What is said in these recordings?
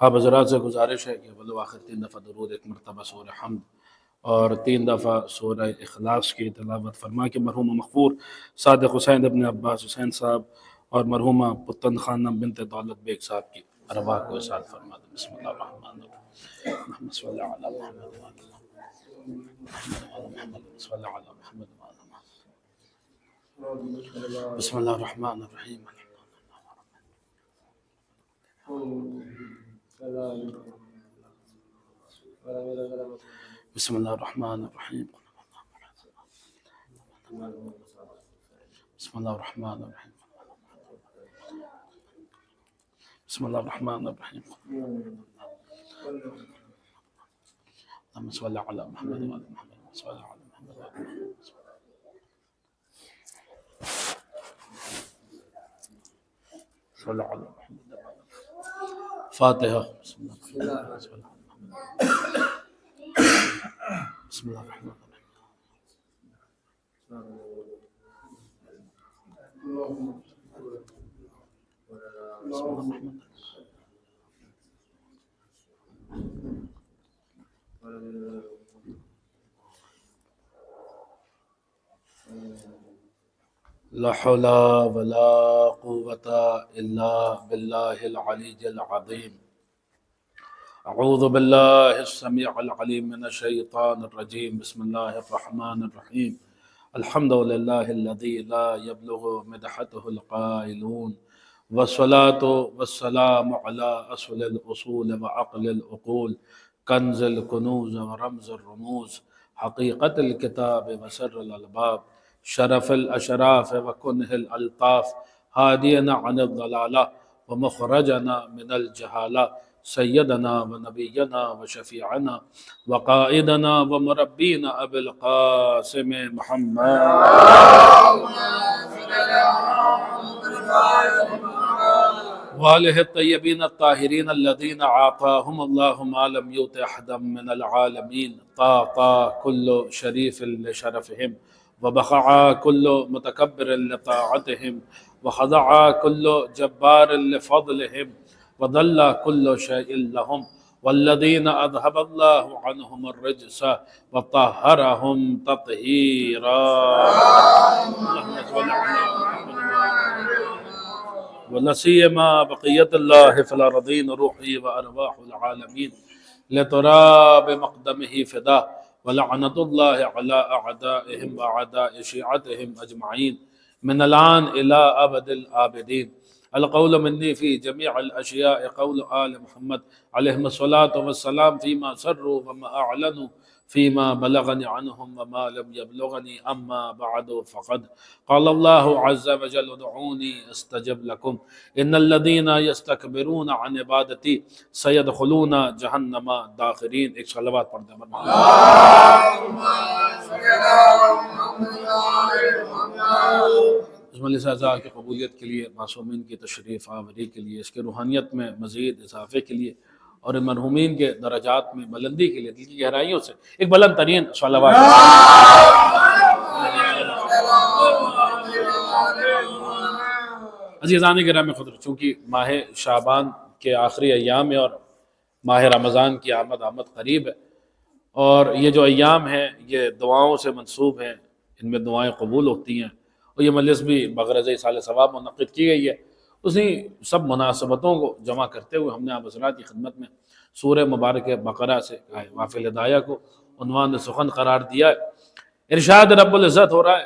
آپ حضرات سے گزارش ہے کہ اول و آخر 3 دفعہ درود، ایک مرتبہ سورہ حمد اور 3 دفعہ سورہ اخلاص کی تلاوت فرما کے مرحوم مغفور صادق حسین ابن عباس حسین صاحب اور مرحومہ پتن خانم بنت دولت بیگ صاحب کی ارواح کو ارسال فرما دیں۔ بسم اللہ الرحمن الرحیم، اللہم صلی علی محمد وعلی محمد، صلی اللہ علی محمد وعلی محمد۔ بسم اللہ الرحمن الرحیم، بسم اللہ الرحمن الرحیم، بسم اللہ الرحمن الرحیم، بسم اللہ الرحمن الرحیم، اللہم صلی علی محمد وعلی محمد، صلی اللہ علی محمد وعلی محمد۔ صلی اللہ علی محمد۔ فاتحہ۔ بسم اللہ الرحمن الرحیم، بسم اللہ الرحمن الرحیم، لا حول ولا قوة الا باللہ العلی العظیم۔ اعوذ باللہ السمیع العلیم من الشیطان الرجیم، بسم اللہ الرحمن الرحیم۔ الحمد للہ الذی لا یبلغ مدحته القائلون، والصلاة والسلام علی اصل الاصول وعقل العقول، کنز الکنوز ورمز الرموز، حقیقت الکتاب وسر الالباب، شرف الاشراف وکنہ الالطاف، ہادینا عن الضلالہ ومخرجنا من الجہالہ، سیدنا ونبینا وشفیعنا وقائدنا ومربینا ابی القاسم محمد وآلہ الطیبین الطاہرین الذین عاطاہم اللہ ما لم یؤت احدا من العالمین، طاقا کل شریف لشرفہم وبخعا کل متکبر لطاعتہم وخضعا کل جبار لفضلہم وضل کل شیء لہم، والذین اذہب اللہ عنہم الرجس وطہرہم تطہیرا۔ اللہم صل علی ولسیما بقیت اللہ فی الارضین روحی وارواح العالمین لتراب مقدمہ فدا، ولعنت اللہ علی اعدائہم واعداء شیعتہم اجمعین من الان الی ابد الآبدین۔ القول منی فی جمیع الاشیاء قول آل محمد علیہم الصلاة والسلام فیما سروا وما اعلنوا فيما بلغني عنهم وما لم يبلغني أما بعد فقد قال الله عز وجل ادعوني استجب لكم إن الذين يستكبرون عن عبادتي سيدخلون جہنم داخرین۔ ایک صلوات پڑھ دیں۔ اس مجلس اعزاز کی قبولیت کے لیے، معصومین کی تشریف آوری کے لیے، اس کے روحانیت میں مزید اضافے کے لیے اور مرحومین کے درجات میں بلندی کے لیے دل کی گہرائیوں سے ایک بلند ترین صلوات۔ عزیزان گرامی خضر، چونکہ ماہ شعبان کے آخری ایام ہے اور ماہ رمضان کی آمد قریب ہے، اور یہ جو ایام ہیں یہ دعاؤں سے منسوب ہیں، ان میں دعائیں قبول ہوتی ہیں، اور یہ مجلس بھی بغرض ایصال ثواب منعقد کی گئی ہے۔ اسی سب مناسبتوں کو جمع کرتے ہوئے ہم نے آپ حضرات کی خدمت میں سورہ مبارک بقرہ سے وافل ہدایہ کو عنوان سخن قرار دیا ہے۔ ارشاد رب العزت ہو رہا ہے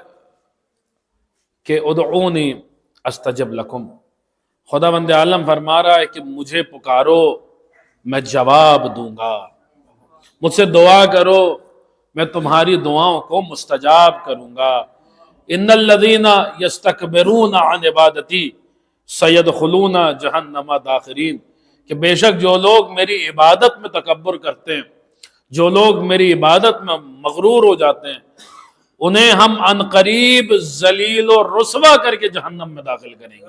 کہ ادعونی استجب لکم، خداوند عالم فرما رہا ہے کہ مجھے پکارو میں جواب دوں گا، مجھ سے دعا کرو میں تمہاری دعاؤں کو مستجاب کروں گا۔ ان الذین یستکبرون عن عبادتی سیدخلون جہنم داخرین، کہ بے شک جو لوگ میری عبادت میں تکبر کرتے ہیں، جو لوگ میری عبادت میں مغرور ہو جاتے ہیں، انہیں ہم عنقریب ذلیل و رسوا کر کے جہنم میں داخل کریں گے۔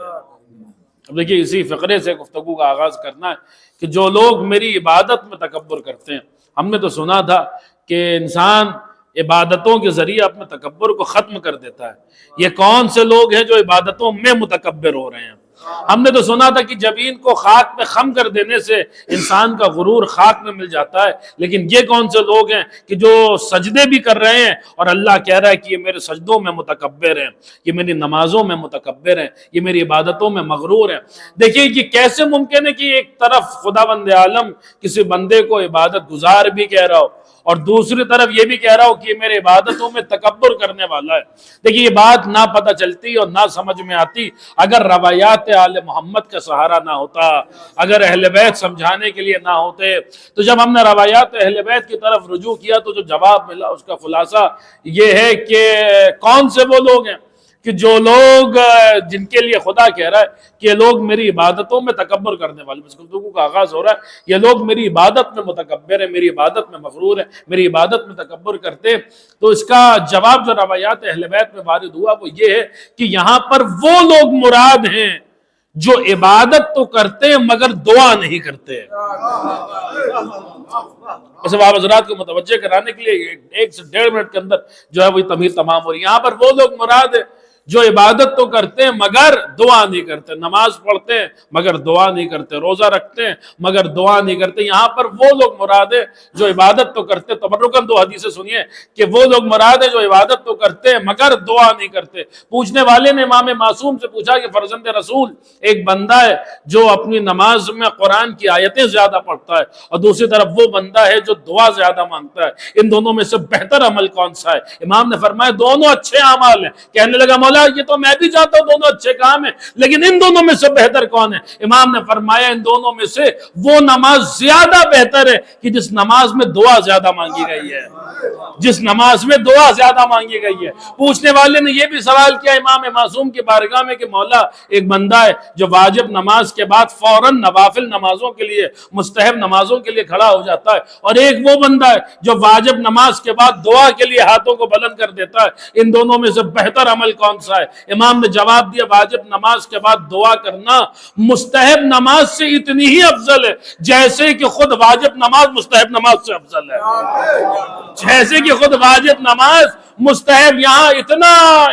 اب دیکھیے اسی فقرے سے گفتگو کا آغاز کرنا ہے کہ جو لوگ میری عبادت میں تکبر کرتے ہیں، ہم نے تو سنا تھا کہ انسان عبادتوں کے ذریعے اپنے تکبر کو ختم کر دیتا ہے۔ یہ کون سے لوگ ہیں جو عبادتوں میں متکبر ہو رہے ہیں؟ ہم نے تو سنا تھا کہ جبین کو خاک میں خم کر دینے سے انسان کا غرور خاک میں مل جاتا ہے، لیکن یہ کون سے لوگ ہیں کہ جو سجدے بھی کر رہے ہیں اور اللہ کہہ رہا ہے کہ یہ میرے سجدوں میں متکبر ہیں، یہ میری نمازوں میں متکبر ہیں، یہ میری عبادتوں میں مغرور ہیں۔ دیکھیے یہ کیسے ممکن ہے کہ ایک طرف خداوند عالم کسی بندے کو عبادت گزار بھی کہہ رہا ہو اور دوسری طرف یہ بھی کہہ رہا ہو کہ یہ میرے عبادتوں میں تکبر کرنے والا ہے۔ دیکھیے یہ بات نہ پتہ چلتی اور نہ سمجھ میں آتی اگر روایات آل محمد کا سہارا نہ ہوتا، اگر اہل بیت سمجھانے کے لیے نہ ہوتے۔ تو جب ہم نے روایات اہل بیت کی طرف رجوع کیا تو جو جواب ملا اس کا خلاصہ یہ ہے کہ کون سے وہ لوگ ہیں کہ جو لوگ جن کے لیے خدا کہہ رہا ہے کہ یہ لوگ میری عبادتوں میں تکبر کرنے والے، اس گفتگو کا آغاز ہو رہا ہے، یہ لوگ میری عبادت میں متکبر ہیں، میری عبادت میں مغرور ہیں، میری عبادت میں تکبر کرتے۔ تو اس کا جواب جو روایات اہل بیت میں وارد ہوا وہ یہ ہے کہ یہاں پر وہ لوگ مراد ہیں جو عبادت تو کرتے ہیں مگر دعا نہیں کرتے۔ ویسے آپ حضرات کو متوجہ کرانے کے لیے 1 سے 1.5 منٹ کے اندر جو ہے وہ تمہید تمام ہو رہی ہے۔ یہاں پر وہ لوگ مراد ہیں جو عبادت تو کرتے ہیں مگر دعا نہیں کرتے، نماز پڑھتے ہیں مگر دعا نہیں کرتے، روزہ رکھتے ہیں مگر دعا نہیں کرتے۔ یہاں پر وہ لوگ مراد ہیں جو عبادت تو کرتے، تبرکاً 2 حدیثیں سنیے کہ وہ لوگ مراد ہیں جو عبادت تو کرتے ہیں مگر دعا نہیں کرتے۔ پوچھنے والے نے امام معصوم سے پوچھا کہ فرزند رسول ایک بندہ ہے جو اپنی نماز میں قرآن کی آیتیں زیادہ پڑھتا ہے اور دوسری طرف وہ بندہ ہے جو دعا زیادہ مانگتا ہے، ان دونوں میں سے بہتر عمل کون سا ہے؟ امام نے فرمایا دونوں اچھے اعمال ہیں۔ کہنے لگا مولا یہ تو میں بھی جانتا ہوں دونوں اچھے کام ہیں، لیکن ان دونوں میں سے بہتر کون ہے؟ امام نے فرمایا ان دونوں میں سے وہ نماز زیادہ بہتر ہے کہ جس نماز میں دعا زیادہ مانگی گئی ہے، جس نماز میں دعا زیادہ مانگی گئی ہے۔ پوچھنے والے نے یہ بھی سوال کیا امام معصوم کی بارگاہ میں کہ مولا ایک بندہ ہے جو واجب نماز کے بعد فوراً نوافل نمازوں کے لیے، مستحب نمازوں کے لیے کھڑا ہو جاتا ہے، اور ایک وہ بندہ ہے جو واجب نماز کے بعد دعا کے لیے ہاتھوں کو بلند کر دیتا ہے، ان دونوں میں سے بہتر عمل کون سا ہے؟ امام نے جواب دیا واجب نماز کے بعد دعا کرنا مستحب نماز سے اتنی ہی افضل ہے جیسے کہ خود واجب نماز مستحب نماز سے افضل ہے۔ جیسے کہ خود واجب نماز مستحب، یہاں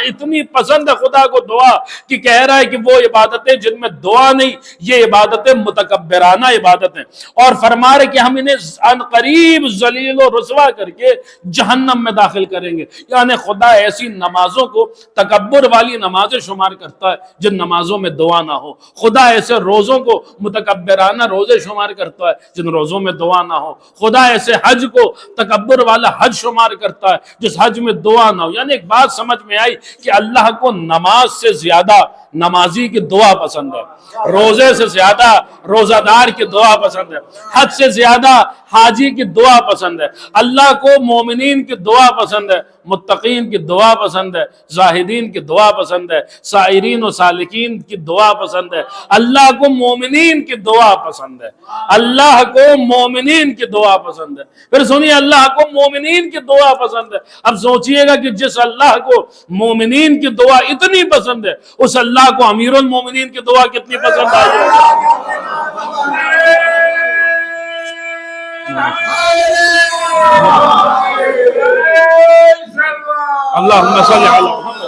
اتنی پسند ہے خدا کو دعا کہ کہہ رہا ہے کہ وہ عبادتیں جن میں دعا نہیں، یہ عبادتیں متکبرانہ عبادت ہیں، اور فرما رہے کہ ہم انہیں ان قریب ذلیل و رسوا کر کے جہنم میں داخل کریں گے۔ یعنی خدا ایسی نمازوں کو تکبر والی نمازیں شمار کرتا ہے جن نمازوں میں دعا نہ ہو، خدا ایسے روزوں کو متکبرانہ روزے شمار کرتا ہے جن روزوں میں دعا نہ ہو، خدا ایسے حج کو تکبر والا حج شمار کرتا ہے جس حج میں دعا نہ ہو۔ یعنی ایک بات سمجھ میں آئی کہ اللہ کو نماز سے زیادہ نمازی کی دعا پسند ہے، روزے سے زیادہ روزہ دار کی دعا پسند ہے، حج سے زیادہ حاجی کی دعا پسند ہے۔ اللہ کو مومنین کی دعا پسند ہے، متقین کی دعا پسند ہے، زاہدین کی دعا پسند ہے، سائرین و سالکین کی دعا پسند ہے۔ اللہ کو مومنین کی دعا پسند ہے، اللہ کو مومنین کی دعا پسند ہے۔ پھر سنیے اللہ کو مومنین کی دعا پسند ہے۔ اب سوچئے گا کہ جس اللہ کو مومنین کی دعا اتنی پسند ہے اس اللہ کو امیر المومنین کی دعا کتنی پسند آئی ہے۔ اللہم صلی علی محمد۔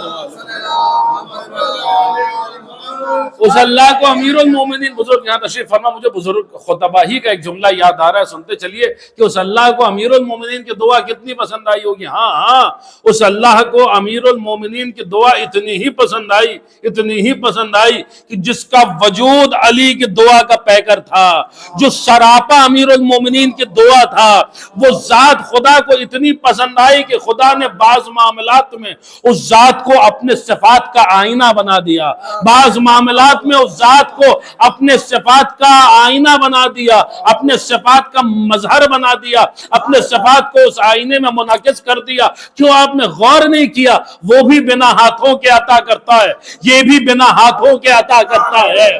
اس اللہ کو امیر المومنین، بزرگ یہاں تشریف فرما، مجھے بزرگ خطباہی کا ایک جملہ یاد آ رہا ہے، سنتے چلیے کہ اس اللہ کو امیر المومنین کی دعا کتنی پسند آئی ہوگی۔ ہاں اس اللہ کو امیر المومنین کی دعا اتنی ہی پسند آئی، اتنی ہی پسند آئی کہ جس کا وجود علی کی دعا کا پیکر تھا، جو سراپا امیر المومنین کی دعا تھا، وہ ذات خدا کو اتنی پسند آئی کہ خدا نے بعض معاملات میں اس ذات کو اپنے صفات کا آئینہ بنا دیا، بعض معاملات میں اس ذات کو اپنے صفات کا آئینہ بنا دیا، اپنے صفات کا مظہر بنا دیا، اپنے صفات کو اس آئینے میں منعکس کر دیا۔ کیوں آپ نے غور نہیں کیا؟ وہ بھی بنا ہاتھوں کے عطا کرتا ہے، یہ بھی بنا ہاتھوں کے عطا کرتا ہے۔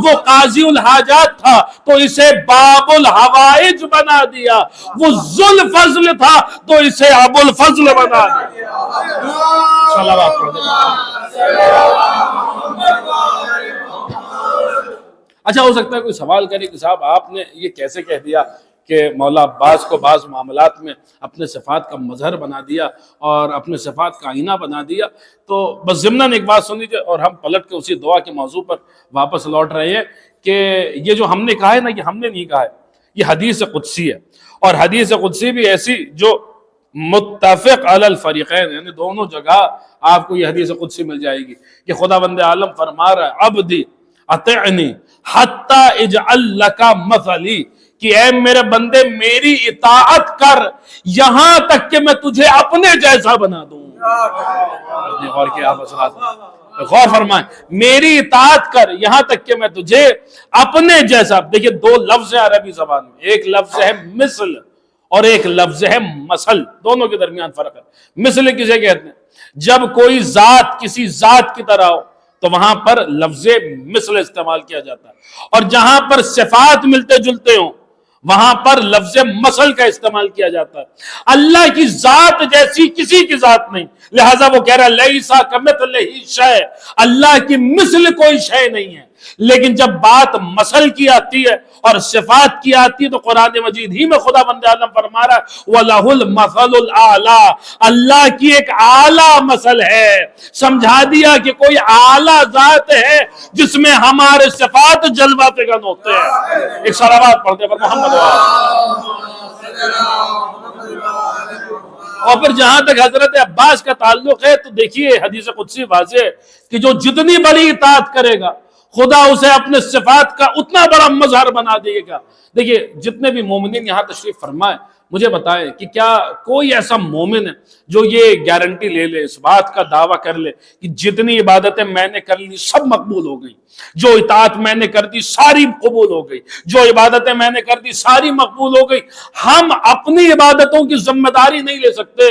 وہ قاضی الحاجات تھا تو اسے باب الحوائج بنا دیا، وہ ذو الفضل تھا تو اسے ابو الفضل بنا دیا۔ صلوات پڑھ دیں۔ اچھا ہو سکتا ہے کوئی سوال کرے کہ صاحب آپ نے یہ کیسے کہہ دیا کہ مولا عباس کو بعض معاملات میں اپنے صفات کا مظہر بنا دیا اور اپنے صفات کا آئینہ بنا دیا. تو بس ضمناً ایک بات سن لیجیے اور ہم پلٹ کے اسی دعا کے موضوع پر واپس لوٹ رہے ہیں کہ یہ جو ہم نے کہا ہے نا، یہ ہم نے نہیں کہا ہے، یہ حدیث قدسی ہے. اور حدیث قدسی بھی ایسی جو متفق علی الفریقین، یعنی دونوں جگہ آپ کو یہ حدیث قدسی مل جائے گی کہ خدا بند عالم فرما رہا ہے عبدی اطعنی حتی اجعل لکا مثلی، کہ اے میرے بندے میری اطاعت کر یہاں تک کہ میں تجھے اپنے جیسا بنا دوں. اور کیا غور فرمائیں، میری اطاعت کر یہاں تک کہ میں تجھے اپنے جیسا. دیکھیں دو لفظ ہیں عربی زبان میں، ایک لفظ ہے مثل اور ایک لفظ ہے مثل، دونوں کے درمیان فرق ہے. مثل کسے کہتے ہیں؟ جب کوئی ذات کسی ذات کی طرح ہو تو وہاں پر لفظ مثل استعمال کیا جاتا ہے، اور جہاں پر صفات ملتے جلتے ہوں وہاں پر لفظ مثل کا استعمال کیا جاتا ہے. اللہ کی ذات جیسی کسی کی ذات نہیں، لہذا وہ کہہ رہا ہے لیسا کمثلہ شیء، اللہ کی مثل کوئی شے نہیں ہے. لیکن جب بات مثل کی آتی ہے اور صفات کی آتی ہے تو قرآن مجید ہی میں خدا بند عالم فرما رہا ہے وَلَهُ الْمَثَلُ الْأَعْلَىٰ، اللہ کی ایک اعلیٰ مثل ہے. سمجھا دیا کہ کوئی اعلیٰ ذات ہے جس میں ہمارے صفات جلوہ فگن ہوتے ہیں. ایک صلوات پڑھتے پر محمد. اور پھر جہاں تک حضرت عباس کا تعلق ہے تو دیکھیے حدیث قدسی واضح ہے کہ جو جتنی بڑی اطاعت کرے گا خدا اسے اپنے صفات کا اتنا بڑا مظہر بنا دے گا. دیکھیے جتنے بھی مومنین یہاں تشریف فرمائے مجھے بتائیں کہ کیا کوئی ایسا مومن ہے جو یہ گارنٹی لے لے، اس بات کا دعویٰ کر لے کہ جتنی عبادتیں میں نے کر لی سب مقبول ہو گئی، جو اطاعت میں نے کر دی ساری قبول ہو گئی، جو عبادتیں میں نے کر دی ساری مقبول ہو گئی؟ ہم اپنی عبادتوں کی ذمہ داری نہیں لے سکتے،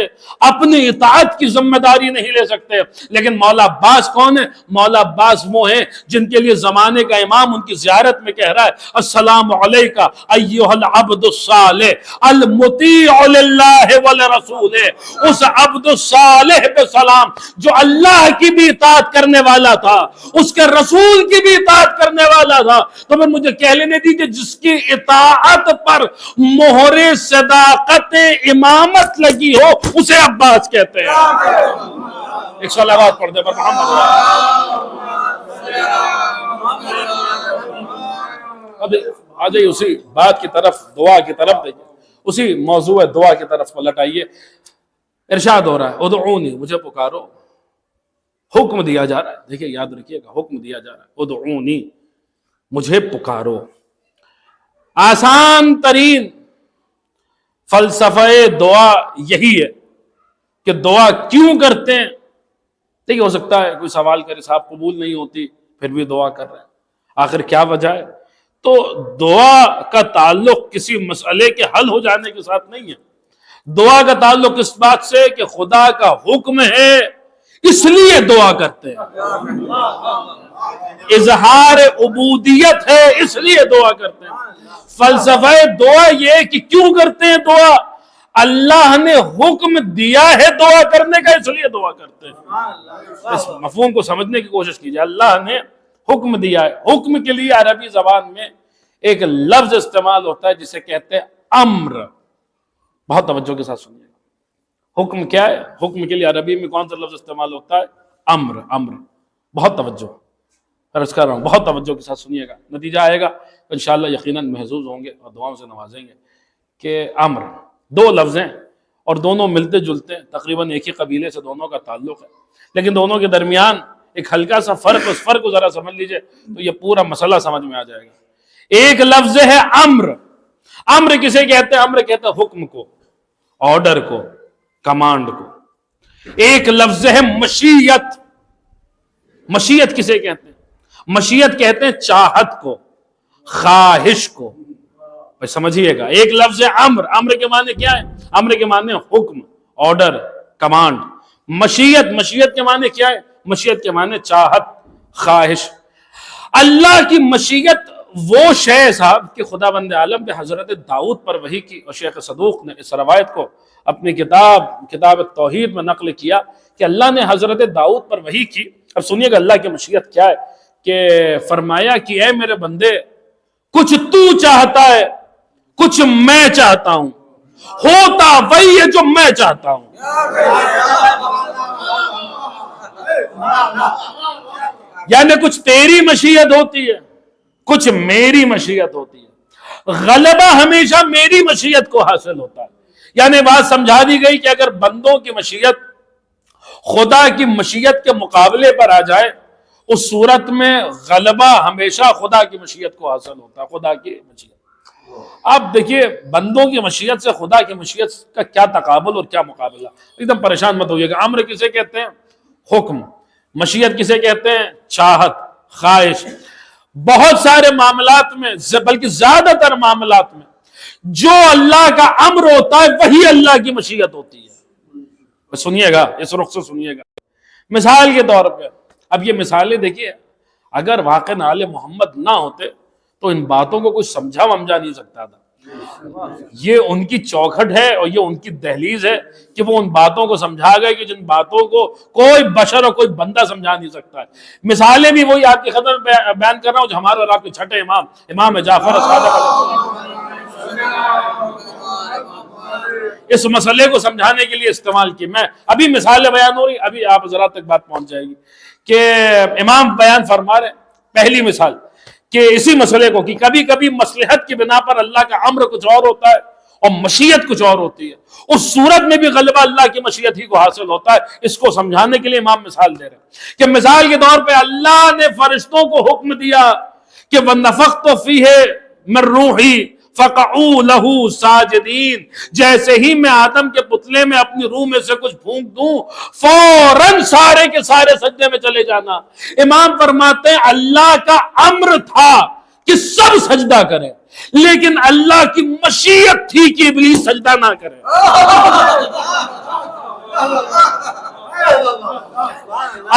اپنی اطاعت کی ذمہ داری نہیں لے سکتے. لیکن مولا عباس کون ہے؟ مولا عباس وہ ہیں جن کے لیے زمانے کا امام ان کی زیارت میں کہہ رہا ہے السلام علیکہ ایھا العبد الصالح المطیع للہ ولرسولہ. اس عبد الصالح پہ سلام جو اللہ کی بھی اطاعت کرنے والا تھا، اس کے رسول کی بھی اطاعت کرنے والا تھا. تو پھر مجھے کہہ لینے دیجیے جس کی اطاعت پر مہر صداقت امامت لگی ہو اسے عباس کہتے ہیں. ایک صلوات پڑھ دے پر محمد. اب آ جائیے اسی بات کی طرف، دعا کی طرف دیکھیں، اسی موضوع دعا کی طرف پلٹ آئیے. ارشاد ہو رہا ہے ادعونی، مجھے پکارو. حکم دیا جا رہا ہے، دیکھیں یاد رکھیے گا، حکم دیا جا رہا ہے ادعونی، مجھے پکارو. آسان ترین فلسفہ دعا یہی ہے کہ دعا کیوں کرتے ہیں. دیکھیں ہو سکتا ہے کوئی سوال کرے صاحب قبول نہیں ہوتی پھر بھی دعا کر رہے ہیں، آخر کیا وجہ ہے؟ تو دعا کا تعلق کسی مسئلے کے حل ہو جانے کے ساتھ نہیں ہے. دعا کا تعلق اس بات سے کہ خدا کا حکم ہے اس لیے دعا کرتے ہیں، اظہار عبودیت ہے اس لیے دعا کرتے ہیں. فلسفہ دعا یہ کہ کیوں کرتے ہیں دعا؟ اللہ نے حکم دیا ہے دعا کرنے کا اس لیے دعا کرتے ہیں. اس مفہوم کو سمجھنے کی کوشش کیجیے. اللہ نے حکم دیا ہے. حکم کے لیے عربی زبان میں ایک لفظ استعمال ہوتا ہے جسے کہتے ہیں امر. بہت توجہ کے ساتھ سنیے گا. حکم کیا ہے؟ حکم کے لیے عربی میں کون سا لفظ استعمال ہوتا ہے؟ امر. امر. بہت توجہ عرض کر رہا ہوں، بہت توجہ کے ساتھ سنیے گا، نتیجہ آئے گا انشاءاللہ یقیناً محظوظ ہوں گے اور دعاؤں سے نوازیں گے. کہ امر دو لفظ ہیں اور دونوں ملتے جلتے ہیں، تقریباً ایک ہی قبیلے سے دونوں کا تعلق ہے، لیکن دونوں کے درمیان ایک ہلکا سا فرق، اس فرق کو ذرا سمجھ لیجئے تو یہ پورا مسئلہ سمجھ میں آ جائے گا. ایک لفظ ہے امر. امر کسے کہتے ہیں؟ امر کہتے ہیں حکم کو، آرڈر کو، کمانڈ کو. ایک لفظ ہے مشیت. مشیت کسے کہتے ہیں؟ مشیت کہتے ہیں چاہت کو، خواہش کو. سمجھیے گا، ایک لفظ ہے امر. امر کے معنی کیا ہے؟ امر کے معنی حکم، آرڈر، کمانڈ. مشیت، مشیت کے معنی کیا ہے؟ مشیت کے معنی چاہت، خواہش. اللہ کی مشیت وہ شے صاحب کہ خدا بند عالم نے حضرت داؤد پر وحی کی، اور شیخ صدوق نے اس روایت کو اپنی کتاب توحید میں نقل کیا کہ اللہ نے حضرت داؤد پر وحی کی. اب سنیے گا اللہ کی مشیت کیا ہے کہ فرمایا کہ اے میرے بندے کچھ تو چاہتا ہے کچھ میں چاہتا ہوں، ہوتا وہی ہے جو میں چاہتا ہوں۔ یعنی کچھ تیری مشیت ہوتی ہے، کچھ میری مشیت ہوتی ہے، غلبہ ہمیشہ میری مشیت کو حاصل ہوتا ہے۔ یعنی بات سمجھا دی گئی کہ اگر بندوں کی مشیت خدا کی مشیت کے مقابلے پر آ جائے، اس صورت میں غلبہ ہمیشہ خدا کی مشیت کو حاصل ہوتا ہے، خدا کی مشیت۔ آپ دیکھیے بندوں کی مشیت سے خدا کی مشیت کا کیا تقابل اور کیا مقابلہ۔ ایک دم پریشان مت ہوئیے گا۔ امر کسے کہتے ہیں؟ حکم۔ مشیت کسے کہتے ہیں؟ چاہت، خواہش۔ بہت سارے معاملات میں، بلکہ زیادہ تر معاملات میں جو اللہ کا امر ہوتا ہے وہی اللہ کی مشیت ہوتی ہے۔ سنیے گا، اس رخ سے سنیے گا۔ مثال کے طور پہ اب یہ مثالیں دیکھیے، اگر واقع آل محمد نہ ہوتے تو ان باتوں کو کچھ سمجھا ومجھا نہیں سکتا تھا۔ یہ ان کی چوکھٹ ہے اور یہ ان کی دہلیز ہے کہ وہ ان باتوں کو سمجھا گئے کہ جن باتوں کو کوئی بشر اور کوئی بندہ سمجھا نہیں سکتا ہے۔ مثالیں بھی وہی آپ کی خدمت میں بیان کر رہا ہوں جو ہمارے اور آپ کے چھٹے امام جعفر صادق اس مسئلے کو سمجھانے کے لیے استعمال کی۔ میں ابھی مثالیں بیان ہو رہی، ابھی آپ حضرات تک بات پہنچ جائے گی کہ امام بیان فرما رہے پہلی مثال کہ اسی مسئلے کو کہ کبھی کبھی مصلحت کی بنا پر اللہ کا امر کچھ اور ہوتا ہے اور مشیت کچھ اور ہوتی ہے، اس صورت میں بھی غلبہ اللہ کی مشیت ہی کو حاصل ہوتا ہے۔ اس کو سمجھانے کے لیے امام مثال دے رہے ہیں کہ مثال کے طور پہ اللہ نے فرشتوں کو حکم دیا کہ وَنَفَخْتُ فِيهِ مِن رُوحِي فَقَعُوا لَهُ سَاجِدِينَ، جیسے ہی میں آدم کے پتلے میں اپنی روح میں سے کچھ پھونک دوں فوراً سارے کے سارے سجدے میں چلے جانا۔ امام فرماتے ہیں اللہ کا امر تھا کہ سب سجدہ کریں، لیکن اللہ کی مشیت تھی کہ ابلیس سجدہ نہ کرے۔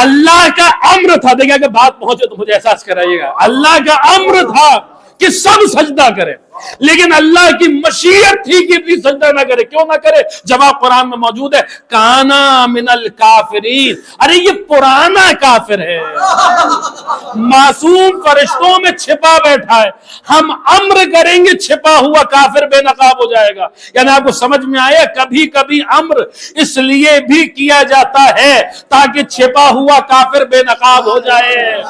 اللہ کا امر تھا، دیکھیں اگر بات پہنچے تو مجھے احساس کرائیے گا، اللہ کا امر تھا کہ سب سجدہ کرے، لیکن اللہ کی مشیت تھی کہ ابلیس سجدہ نہ کرے۔ کیوں نہ کرے؟ جواب قرآن میں موجود ہے، کانا من الکافرین۔ ارے یہ پرانا کافر ہے، معصوم فرشتوں میں چھپا بیٹھا ہے، ہم امر کریں گے چھپا ہوا کافر بے نقاب ہو جائے گا۔ یعنی آپ کو سمجھ میں آیا کبھی کبھی امر اس لیے بھی کیا جاتا ہے تاکہ چھپا ہوا کافر بے نقاب ہو جائے۔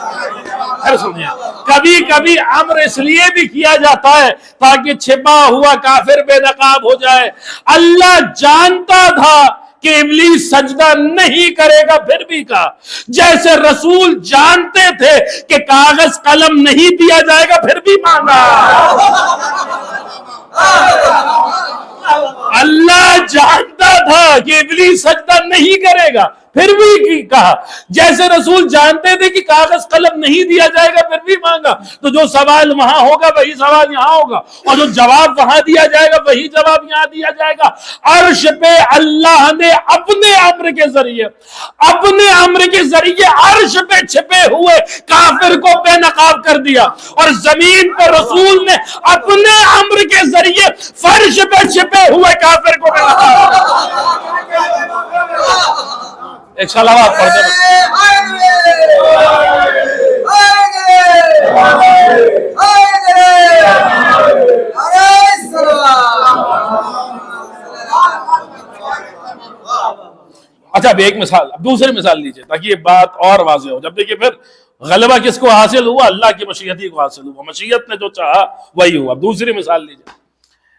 کبھی کبھی امر اس لیے بھی کیا جاتا ہے تاکہ چھپا ہوا کافر بے نقاب ہو جائے۔ اللہ جانتا تھا کہ ابلیس سجدہ نہیں کرے گا، پھر بھی کہا۔ جیسے رسول جانتے تھے کہ کاغذ قلم نہیں دیا جائے گا، پھر بھی مانگا۔ اللہ جانتا تھا کہ ابلیس سجدہ نہیں کرے گا، پھر بھی کہا۔ جیسے رسول جانتے تھے کہ کاغذ قلم نہیں دیا جائے گا، پھر بھی مانگا۔ تو جو سوال وہاں ہوگا وہی سوال یہاں ہوگا، اور جو جواب وہاں دیا جائے گا وہی جواب یہاں دیا جائے گا۔ عرش پہ اللہ نے اپنے امر کے ذریعے عرش پہ چھپے ہوئے کافر کو بے نقاب کر دیا، اور زمین پہ رسول نے اپنے امر کے ذریعے فرش پہ چھپے ہوئے کافر کو بے نقاب۔ ایک صلوات پڑھ دیں۔ اچھا اب ایک مثال، اب دوسری مثال لیجئے تاکہ یہ بات اور واضح ہو۔ جب دیکھیں پھر غلبہ کس کو حاصل ہوا؟ اللہ کی مشیت ہی کو حاصل ہوا، مشیت نے جو چاہا وہی ہوا۔ اب دوسری مثال لیجئے،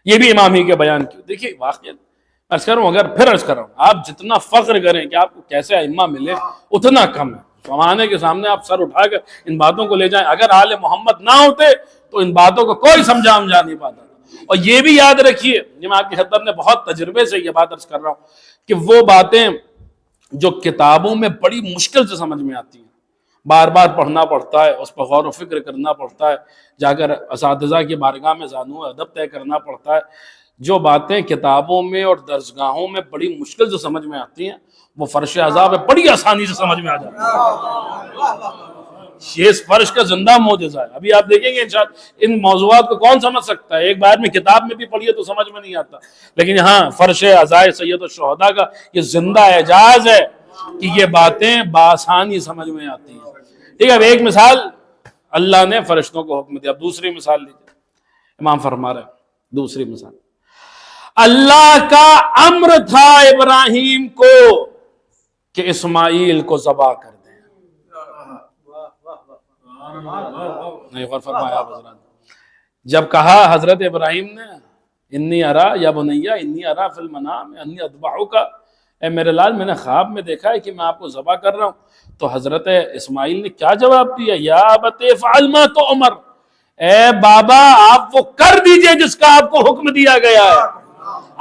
یہ بھی امام ہی کے بیان کی۔ دیکھیے واقعی عرض کر رہا ہوں، اگر پھر عرض کر رہا ہوں، آپ جتنا فخر کریں کہ آپ کو کیسے ائمہ ملے اتنا کم ہے۔ زمانے کے سامنے آپ سر اٹھا کر ان باتوں کو لے جائیں، اگر آل محمد نہ ہوتے تو ان باتوں کو کوئی سمجھا نہیں پاتا تھا۔ اور یہ بھی یاد رکھیے، یہ میں آپ کی خدمت میں بہت تجربے سے یہ بات عرض کر رہا ہوں کہ وہ باتیں جو کتابوں میں بڑی مشکل سے سمجھ میں آتی ہیں، بار بار پڑھنا پڑتا ہے، اس پر غور و فکر کرنا پڑتا ہے، جا کر اساتذہ کی بارگاہ میں زانو ادب طے کرنا پڑتا ہے۔ جو باتیں کتابوں میں اور درسگاہوں میں بڑی مشکل سے سمجھ میں آتی ہیں، وہ فرش عذاب میں بڑی آسانی سے سمجھ میں آ جاتی ہے۔ یہ اس فرش کا زندہ معجزہ ہے۔ ابھی آپ دیکھیں گے انشاءاللہ ان موضوعات کو کون سمجھ سکتا ہے؟ ایک بار میں کتاب میں بھی پڑھیے تو سمجھ میں نہیں آتا، لیکن یہاں فرش عزائے سید الشہداء کا یہ زندہ اعجاز ہے کہ یہ باتیں بآسانی سمجھ میں آتی ہیں۔ ٹھیک ہے، اب ایک مثال اللہ نے فرشتوں کو حکم دیا، اب دوسری مثال لیجیے۔ امام فرما رہے ہیں دوسری مثال، اللہ کا امر تھا ابراہیم کو کہ اسماعیل کو ذبح کر دیں. نہیں غور فرمایا حضرات، جب کہا حضرت ابراہیم نے انی ارا یا بنیا انی ارا فی المنام انی اذبحک، اے میرے لال میں نے خواب میں دیکھا ہے کہ میں آپ کو ذبح کر رہا ہوں، تو حضرت اسماعیل نے کیا جواب دیا؟ یا ابت افعل ما تؤمر، اے بابا آپ وہ کر دیجئے جس کا آپ کو حکم دیا گیا ہے،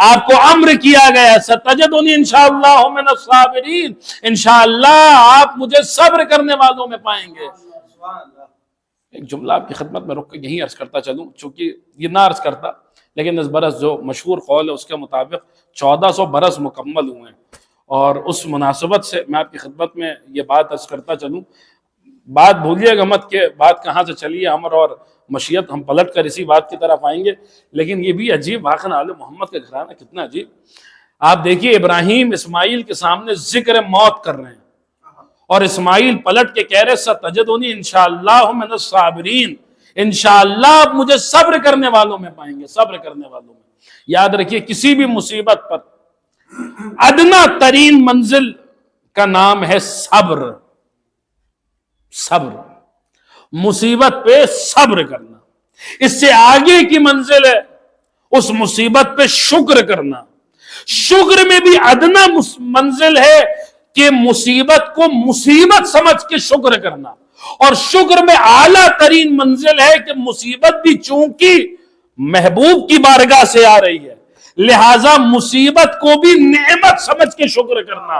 آپ کو امر کیا گیا ہے. ستجدنی انشاءاللہ من الصابرین، انشاءاللہ آپ مجھے صبر کرنے والوں میں پائیں گے. ایک جملہ آپ کی خدمت میں رک کے یہیں عرض کرتا چلوں، چونکہ یہ نہ عرض کرتا لیکن اس برس جو مشہور قول ہے اس کے مطابق 1400 برس مکمل ہوئے ہیں، اور اس مناسبت سے میں آپ کی خدمت میں یہ بات عرض کرتا چلوں. بات بھولیے گا مت کہ بات کہاں سے چلی ہے، امر اور مشیت، ہم پلٹ کر اسی بات کی طرف آئیں گے. لیکن یہ بھی عجیب، واقعا آل محمد کا گھرانہ کتنا عجیب. آپ دیکھیے ابراہیم اسماعیل کے سامنے ذکر موت کر رہے ہیں، اور اسماعیل پلٹ کے کہہ رہے ستجدنی انشاءاللہ من الصابرین، انشاءاللہ آپ مجھے صبر کرنے والوں میں پائیں گے، صبر کرنے والوں میں. یاد رکھیے کسی بھی مصیبت پر ادنا ترین منزل کا نام ہے صبر. صبر، مصیبت پہ صبر کرنا. اس سے آگے کی منزل ہے اس مصیبت پہ شکر کرنا. شکر میں بھی ادنا منزل ہے کہ مصیبت کو مصیبت سمجھ کے شکر کرنا، اور شکر میں اعلیٰ ترین منزل ہے کہ مصیبت بھی چونکہ محبوب کی بارگاہ سے آ رہی ہے لہٰذا مصیبت کو بھی نعمت سمجھ کے شکر کرنا.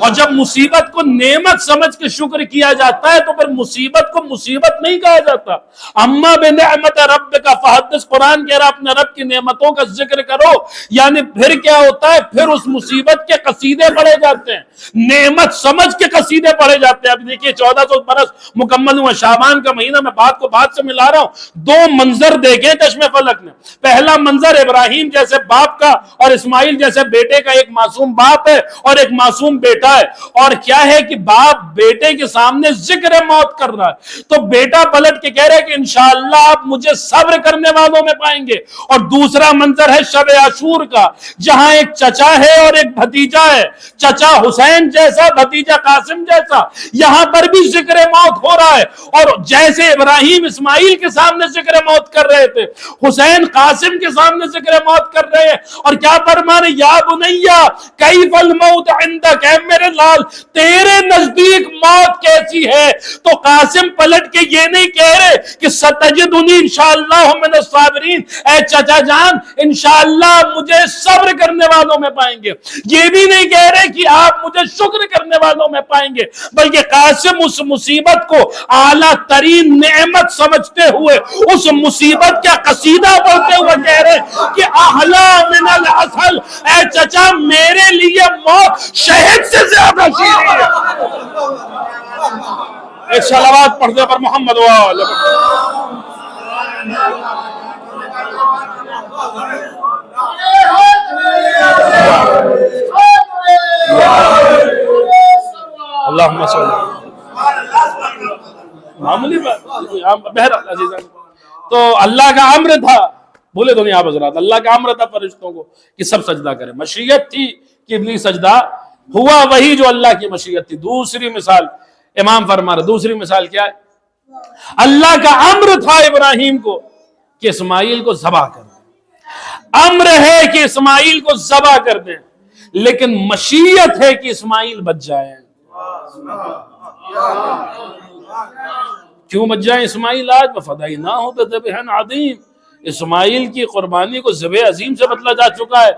اور جب مصیبت کو نعمت سمجھ کے شکر کیا جاتا ہے تو پھر مصیبت کو مصیبت نہیں کہا جاتا. اما بنعمت ربک فحدث، قرآن کہہ رہا اپنے رب کی نعمتوں کا ذکر کرو. یعنی پھر کیا ہوتا ہے؟ پھر اس مصیبت کے قصیدے پڑھے جاتے ہیں، نعمت سمجھ کے قصیدے پڑھے جاتے ہیں. اب دیکھیے 1400 برس مکمل ہوا، شعبان کا مہینہ، میں بات کو بات سے ملا رہا ہوں. دو منظر دیکھیں چشم فلک نے. پہلا منظر ابراہیم جیسے باپ کا اور اسماعیل جیسے بیٹے کا، ایک معصوم باپ ہے اور ایک معصوم بیٹا ہے. اور کیا ہے کہ باپ بیٹے کے سامنے ذکر موت کر رہا ہے، تو بیٹا پلٹ کے کہہ رہا ہے کہ انشاءاللہ آپ مجھے صبر کرنے والوں میں پائیں گے. اور دوسرا منظر ہے شب عاشور کا، جہاں ایک چچا ہے اور ایک بھتیجا ہے، چچا حسین جیسا، بھتیجا قاسم جیسا. یہاں پر بھی ذکر موت ہو رہا ہے، اور جیسے ابراہیم اسماعیل کے سامنے ذکر موت کر رہے تھے، حسین قاسم کے سامنے ذکر موت کر رہے ہیں. اور کیا فرمانے؟ یا بنیا کیف الموت عندک، اے میرے لال تیرے نزدیک موت کیسی ہے؟ تو قاسم پلٹ کے یہ نہیں کہہ رہے کہ ستجدنی انشاءاللہ من الصابرین، اے چچا جان انشاءاللہ مجھے صبر کرنے والوں میں پائیں گے. یہ بھی نہیں کہہ رہے کہ آپ مجھے شکر کرنے والوں میں پائیں گے، بلکہ قاسم اس مصیبت کو اعلیٰ ترین نعمت سمجھتے ہوئے اس مصیبت کا قصیدہ پڑھتے ہوئے کہہ رہے کہ احلا من العسل، اے چچا میرے لیے موت شہد سے زیادہ شیریں ہے. ایک صلوات پڑھتے پر محمد وآلہ. اللہم صلی معمولی بات. بہرحال عزیزان، تو اللہ کا امر تھا، بولے تو نہیں آپ حضرات، اللہ کا امر تھا فرشتوں کو کہ سب سجدہ کریں. مشیت تھی کہ ابلیس سجدہ ہوا وہی جو اللہ کی مشیت تھی. دوسری مثال امام فرما رہے، دوسری مثال کیا ہے؟ اللہ کا امر تھا ابراہیم کو کہ اسماعیل کو ذبح کر دیں. امر ہے کہ اسماعیل کو ذبح کر دیں، لیکن مشیت ہے کہ اسماعیل بچ جائیں. کیوں بچ جائیں اسماعیل؟ آج وفدیناہ بذبح عظیم، اسماعیل کی قربانی کو ذبح عظیم سے بدلا جا چکا ہے.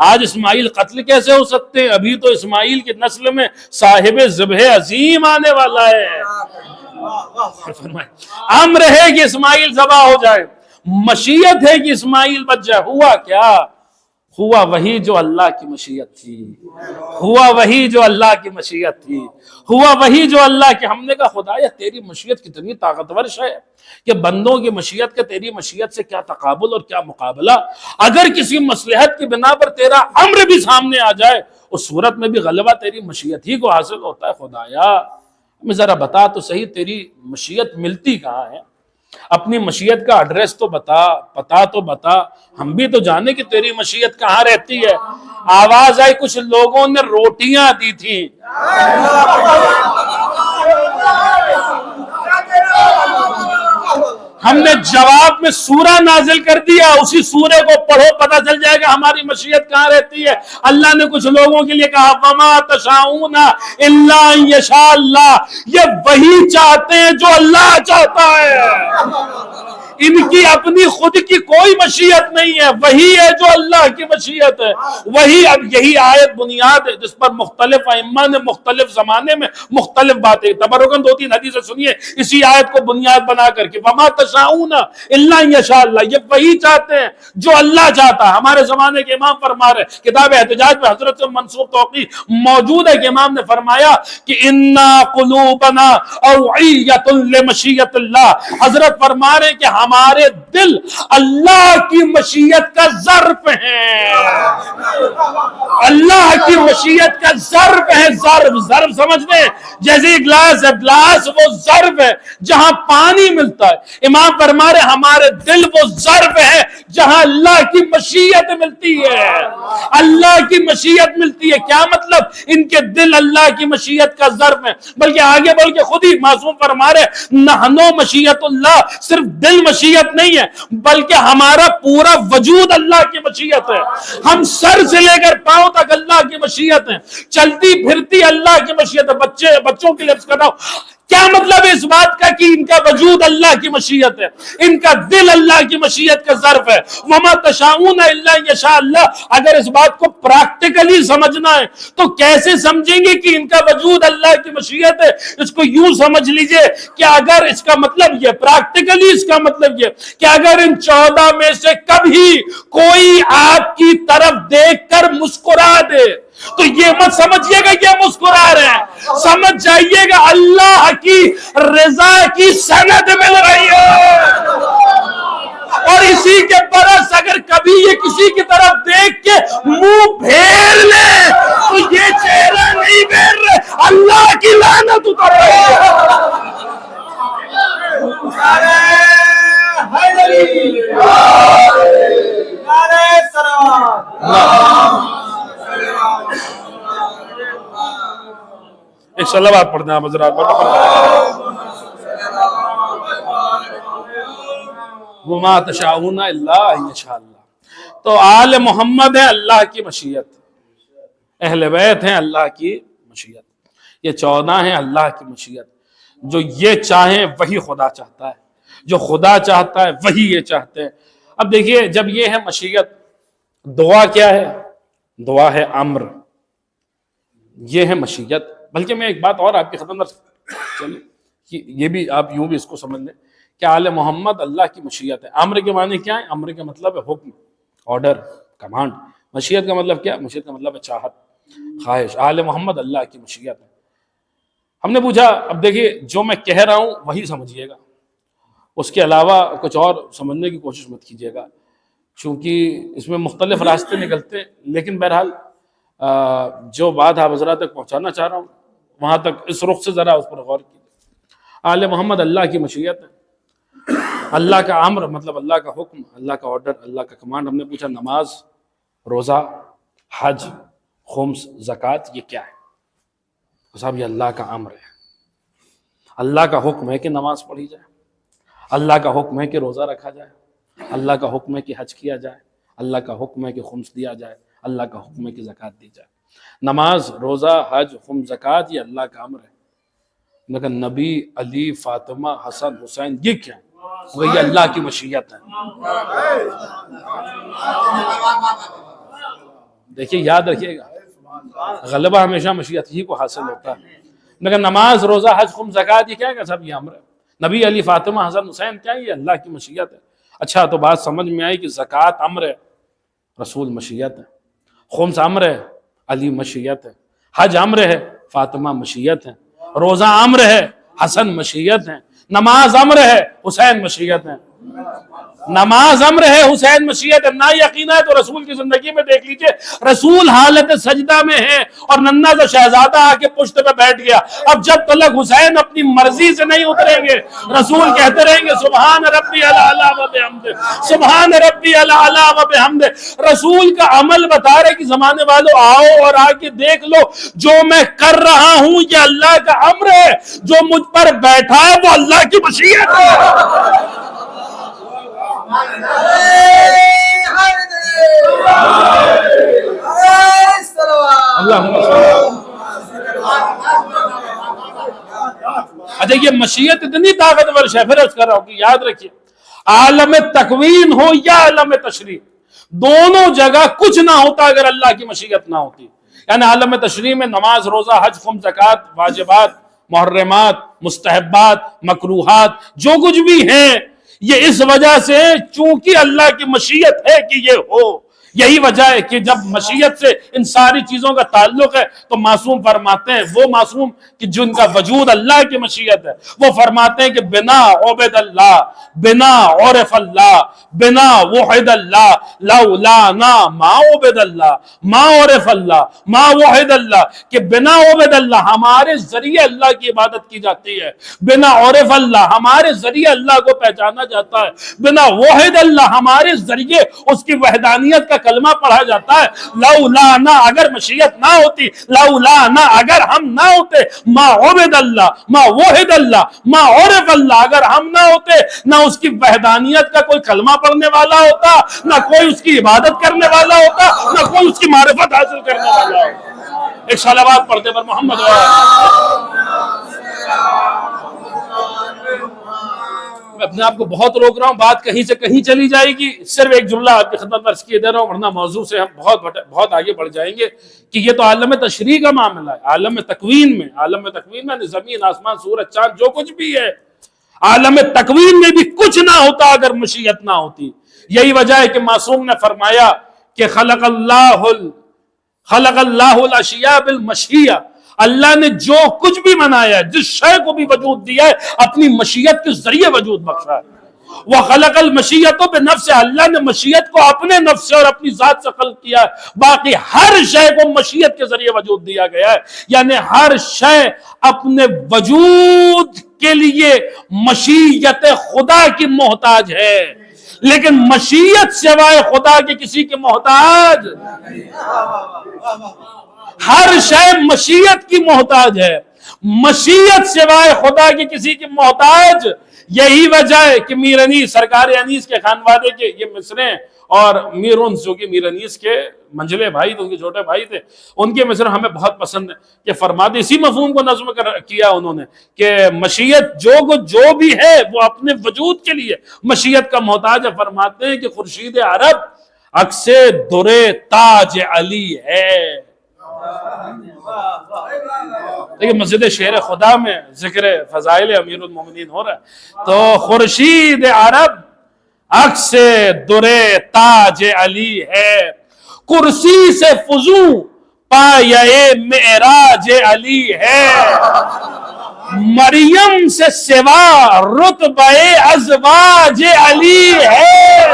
آج اسماعیل قتل کیسے ہو سکتے ہیں؟ ابھی تو اسماعیل کی نسل میں صاحب ذبح عظیم آنے والا ہے. امر ہے کہ اسماعیل ذبح ہو جائے، مشیت ہے کہ اسماعیل بچ جائے. ہوا کیا؟ ہوا وہی جو اللہ کی مشیت تھی، ہوا وہی جو اللہ کی مشیت تھی، ہوا وہی جو اللہ کی. ہم نے کہا خدایا تیری مشیت کتنی طاقتور ہے کہ بندوں کی مشیت کا تیری مشیت سے کیا تقابل اور کیا مقابلہ. اگر کسی مصلحت کی بنا پر تیرا امر بھی سامنے آ جائے اس صورت میں بھی غلبہ تیری مشیت ہی کو حاصل ہوتا ہے. خدایا ہمیں ذرا بتا تو صحیح تیری مشیت ملتی کہاں ہے؟ اپنی مشیت کا ایڈریس تو بتا، پتا تو بتا، ہم بھی تو جانے کہ تیری مشیت کہاں رہتی ہے۔ آواز آئی کچھ لوگوں نے روٹیاں دی تھی، ہم نے جواب میں سورہ نازل کر دیا، اسی سورے کو پڑھو پتہ چل جائے گا ہماری مشیت کہاں رہتی ہے۔ اللہ نے کچھ لوگوں کے لیے کہا وَمَا تَشَاءُونَ إِلَّا أَن يَشَاءَ اللَّهُ، یہ وہی چاہتے ہیں جو اللہ چاہتا ہے، ان کی اپنی خود کی کوئی مشیت نہیں ہے، وہی ہے جو اللہ کی مشیت ہے، وہی۔ اب یہی آیت بنیاد ہے جس پر مختلف ائمہ نے مختلف زمانے میں مختلف باتیں، تبرکاً 2-3 حدیثیں سنیے اسی آیت کو بنیاد بنا کر کے، وَمَا تَشَاءُونَ إِلَّا أَن يَشَاءَ اللَّهُ، یہ وہی چاہتے ہیں جو اللہ چاہتا ہے۔ ہمارے زمانے کے امام فرما رہے ہیں، کتاب احتجاج میں حضرت سے منسوب توقیع موجود ہے کہ امام نے فرمایا کہ اِنَّا قُلُوبَنَا أَوْعِيَّةٌ لِمَشِيَّةِ اللَّهِ، حضرت فرما رہے ہیں کہ ہمارے دل اللہ کی مشیت کا ظرف ہے، اللہ کی مشیت کا ظرف ہے۔ ظرف سمجھتے ہیں جیسے گلاس ہے، گلاس وہ ظرف ہے جہاں پانی ملتا ہے، امام فرما رہے ہمارے دل وہ ظرف ہے جہاں اللہ کی مشیت ملتی ہے، اللہ کی مشیت ملتی ہے۔ کیا مطلب؟ ان کے دل اللہ کی مشیت کا ظرف ہے، بلکہ آگے بول کے خود ہی معصوم فرما رہے نحنو مشیت اللہ، صرف دل مشیت نہیں ہے بلکہ ہمارا پورا وجود اللہ کی مشیت ہے، ہم سر سے لے کر پاؤں تک اللہ کی مشیت ہے، چلتی پھرتی اللہ کی مشیت ہے۔ بچوں کے لفظ کر رہا ہوں، کیا مطلب ہے اس بات کا کہ ان کا وجود اللہ کی مشیت ہے، ان کا دل اللہ کی مشیت کا ظرف ہے۔ وَمَا تَشَاءُونَ إِلَّا أَن يَشَاءَ اللَّهُ، اگر اس بات کو پریکٹیکلی سمجھنا ہے تو کیسے سمجھیں گے کہ ان کا وجود اللہ کی مشیت ہے؟ اس کو یوں سمجھ لیجئے کہ اگر اس کا مطلب یہ پریکٹیکلی، اس کا مطلب یہ کہ اگر ان 14 میں سے کبھی کوئی آپ کی طرف دیکھ کر مسکرا دے تو یہ مت سمجھیے گا یہ مسکرا رہے ہیں، سمجھ جائیے گا اللہ کی رضا کی سند مل رہی ہے۔ اور اسی کے برعکس اگر کبھی یہ کسی کی طرف دیکھ کے منہ پھیر لے تو یہ چہرہ نہیں پھیر رہے، اللہ کی لعنت اتر رہی ہے۔ ایک صلوات پڑھنا ہے حضرات، وَمَا تَشَاءُونَ إِلَّا أَن يَشَاءَ اللَّهُ۔ تو آل محمد ہے اللہ کی مشیت، اہل بیت ہیں اللہ کی مشیت، یہ 14 ہیں اللہ کی مشیت۔ جو یہ چاہیں وہی خدا چاہتا ہے، جو خدا چاہتا ہے وہی یہ چاہتے ہیں۔ اب دیکھیے جب یہ ہے مشیت، دعا کیا ہے؟ دعا ہے امر، یہ ہے مشیت۔ بلکہ میں ایک بات اور آپ کی ختم چلیے، یہ بھی آپ یوں بھی اس کو سمجھ لیں کہ آل محمد اللہ کی مشیت ہے۔ امر کے معنی کیا ہے؟ امر کا مطلب ہے حکم، آرڈر، کمانڈ۔ مشیت کا مطلب کیا ہے؟ مشیت کا مطلب ہے چاہت، خواہش۔ آل محمد اللہ کی مشیت ہے۔ ہم نے پوچھا اب دیکھیے جو میں کہہ رہا ہوں وہی سمجھیے گا، اس کے علاوہ کچھ اور سمجھنے کی کوشش مت کیجیے گا، چونکہ اس میں مختلف راستے نکلتے ہیں۔ لیکن بہرحال جو بات آپ حضرات تک پہنچانا چاہ رہا ہوں وہاں تک اس رخ سے ذرا اس پر غور کیجیے۔ آل محمد اللہ کی مشیت ہے، اللہ کا امر مطلب اللہ کا حکم، اللہ کا آرڈر، اللہ کا کمانڈ۔ ہم نے پوچھا نماز، روزہ، حج، خمس، زکوٰۃ یہ کیا ہے؟ صاحب یہ اللہ کا امر ہے، اللہ کا حکم ہے کہ نماز پڑھی جائے، اللہ کا حکم ہے کہ روزہ رکھا جائے، اللہ کا حکم ہے کہ حج کیا جائے، اللہ کا حکم ہے کہ خمس دیا جائے، اللہ کا حکم ہے کہ زکوٰۃ دی جائے۔ نماز، روزہ، حج، خمس، زکوٰۃ یہ اللہ کا امر ہے، لیکن نبی، علی، فاطمہ، حسن، حسین یہ کیا ہے؟ وہی اللہ کی مشیت ہے۔ دیکھیے یاد رکھیے گا غلبہ ہمیشہ مشیت ہی کو حاصل ہوتا ہے، لیکن نماز، روزہ، حج، خمس، زکوٰۃ یہ کیا ہے؟ سب یہ امر ہے۔ نبی، علی، فاطمہ، حسن، حسین کیا ہے؟ یہ اللہ کی مشیت ہے۔ اچھا تو بات سمجھ میں آئی کہ زکوٰۃ امر ہے، رسول مشیت ہے، خمس امر ہے، علی مشیت ہے، حج امر ہے، فاطمہ مشیت ہے، روزہ امر ہے، حسن مشیت ہے، نماز امر ہے، حسین مشیت ہے۔ نماز امر ہے، حسین مشیت ہے، نہ یقین ہے تو رسول کی زندگی میں دیکھ لیجئے، رسول حالت سجدہ میں ہے اور ننھا سا شہزادہ آ کے پشت پہ بیٹھ گیا۔ اب جب تک حسین اپنی مرضی سے نہیں اتریں گے، رسول کہتے رہیں گے سبحان ربی الاعلی و بحمدہ، سبحان ربی الاعلی و بحمدہ۔ رسول کا عمل بتا رہے کہ زمانے والوں آؤ اور آ کے دیکھ لو، جو میں کر رہا ہوں یہ اللہ کا امر ہے، جو مجھ پر بیٹھا ہے وہ اللہ کی مشیت ہے۔ اچھا یہ مشیت اتنی طاقتور ہے، پھر عرض کر رہا ہوں کہ یاد رکھیے عالم تکوین ہو یا عالم تشریح، دونوں جگہ کچھ نہ ہوتا اگر اللہ کی مشیت نہ ہوتی۔ یعنی عالم تشریح میں نماز، روزہ، حج، خمس، زکوٰۃ، واجبات، محرمات، مستحبات، مکروہات جو کچھ بھی ہیں یہ اس وجہ سے چونکہ اللہ کی مشیت ہے کہ یہ ہو۔ یہی وجہ ہے کہ جب مشیت سے ان ساری چیزوں کا تعلق ہے تو معصوم فرماتے ہیں، وہ معصوم کہ جن کا وجود اللہ کی مشیت ہے، وہ فرماتے ہیں کہ بنا عبد اللہ، بنا عرف اللہ، بنا وحد اللہ، لولانا ما عبد اللہ، ما عرف اللہ، ما وحد اللہ، کہ بنا عبد اللہ ہمارے ذریعے اللہ کی عبادت کی جاتی ہے، بنا عرف اللہ ہمارے ذریعے اللہ کو پہچانا جاتا ہے، بنا وحد اللہ ہمارے ذریعے اس کی وحدانیت کا کلمہ پڑھا جاتا ہے۔ لولانا اگر مشیت نہ ہوتی، لولانا اگر ہم نہ ہوتے، ما عبد اللہ، ما وحد اللہ، ما عرف اللہ، اگر ہم نہ ہوتے، نہ اس کی وحدانیت کا کوئی کلمہ پڑھنے والا ہوتا، نہ کوئی اس کی عبادت کرنے والا ہوتا، نہ کوئی اس کی معرفت حاصل کرنے والا ہوتا۔ ایک صلوات پڑھتے پر محمد میں اپنے آپ کو بہت روک رہا ہوں، بات کہیں سے کہیں چلی جائے گی، صرف ایک جملہ آپ کی خدمت میں عرض کیے دے رہا ہوں، ورنہ موضوع سے ہم بہت آگے بڑھ جائیں گے کہ یہ تو عالم تشریح کا معاملہ ہے۔ عالم تکوین میں زمین، آسمان، سورج، چاند جو کچھ بھی ہے، عالم تکوین میں بھی کچھ نہ ہوتا اگر مشیت نہ ہوتی۔ یہی وجہ ہے کہ معصوم نے فرمایا کہ خلق اللہ الاشیاء بالمشیہ، اللہ نے جو کچھ بھی بنایا ہے، جس شے کو بھی وجود دیا ہے، اپنی مشیت کے ذریعے وجود بخشا ہے۔ وَخَلَقَ الْمَشِيَّةَ بِنَفْسِهِ، اللہ نے مشیت کو اپنے نفس سے اور اپنی ذات سے خلق کیا ہے، باقی ہر شے کو مشیت کے ذریعے وجود دیا گیا ہے۔ یعنی ہر شے اپنے وجود کے لیے مشیت خدا کی محتاج ہے، لیکن مشیت سوائے خدا کے کسی کے محتاج، ہر شے مشیت کی محتاج ہے، مشیت سوائے خدا کے کسی کی محتاج۔ یہی وجہ ہے کہ میر انیس، سرکار انیس کے خانوادے کے یہ مصریں، اور میر انس جو کہ میر انیس کے منجلے بھائی تھے، ان کے چھوٹے بھائی تھے، ان کے مصرے ہمیں بہت پسند ہے کہ فرماتے اسی مفہوم کو نظم کیا انہوں نے کہ مشیت جو بھی ہے وہ اپنے وجود کے لیے مشیت کا محتاج ہے۔ فرماتے ہیں کہ خورشید عرب عکس در تاج علی ہے۔ دیکھیں مسجد شیر خدا میں ذکر فضائل امیر المومنین ہو رہا ہے، تو خورشید عرب عکس در تاج علی ہے، کرسی سے فزوں پایہ معراج علی ہے، مریم سے سوا رتبہ ازواج علی ہے،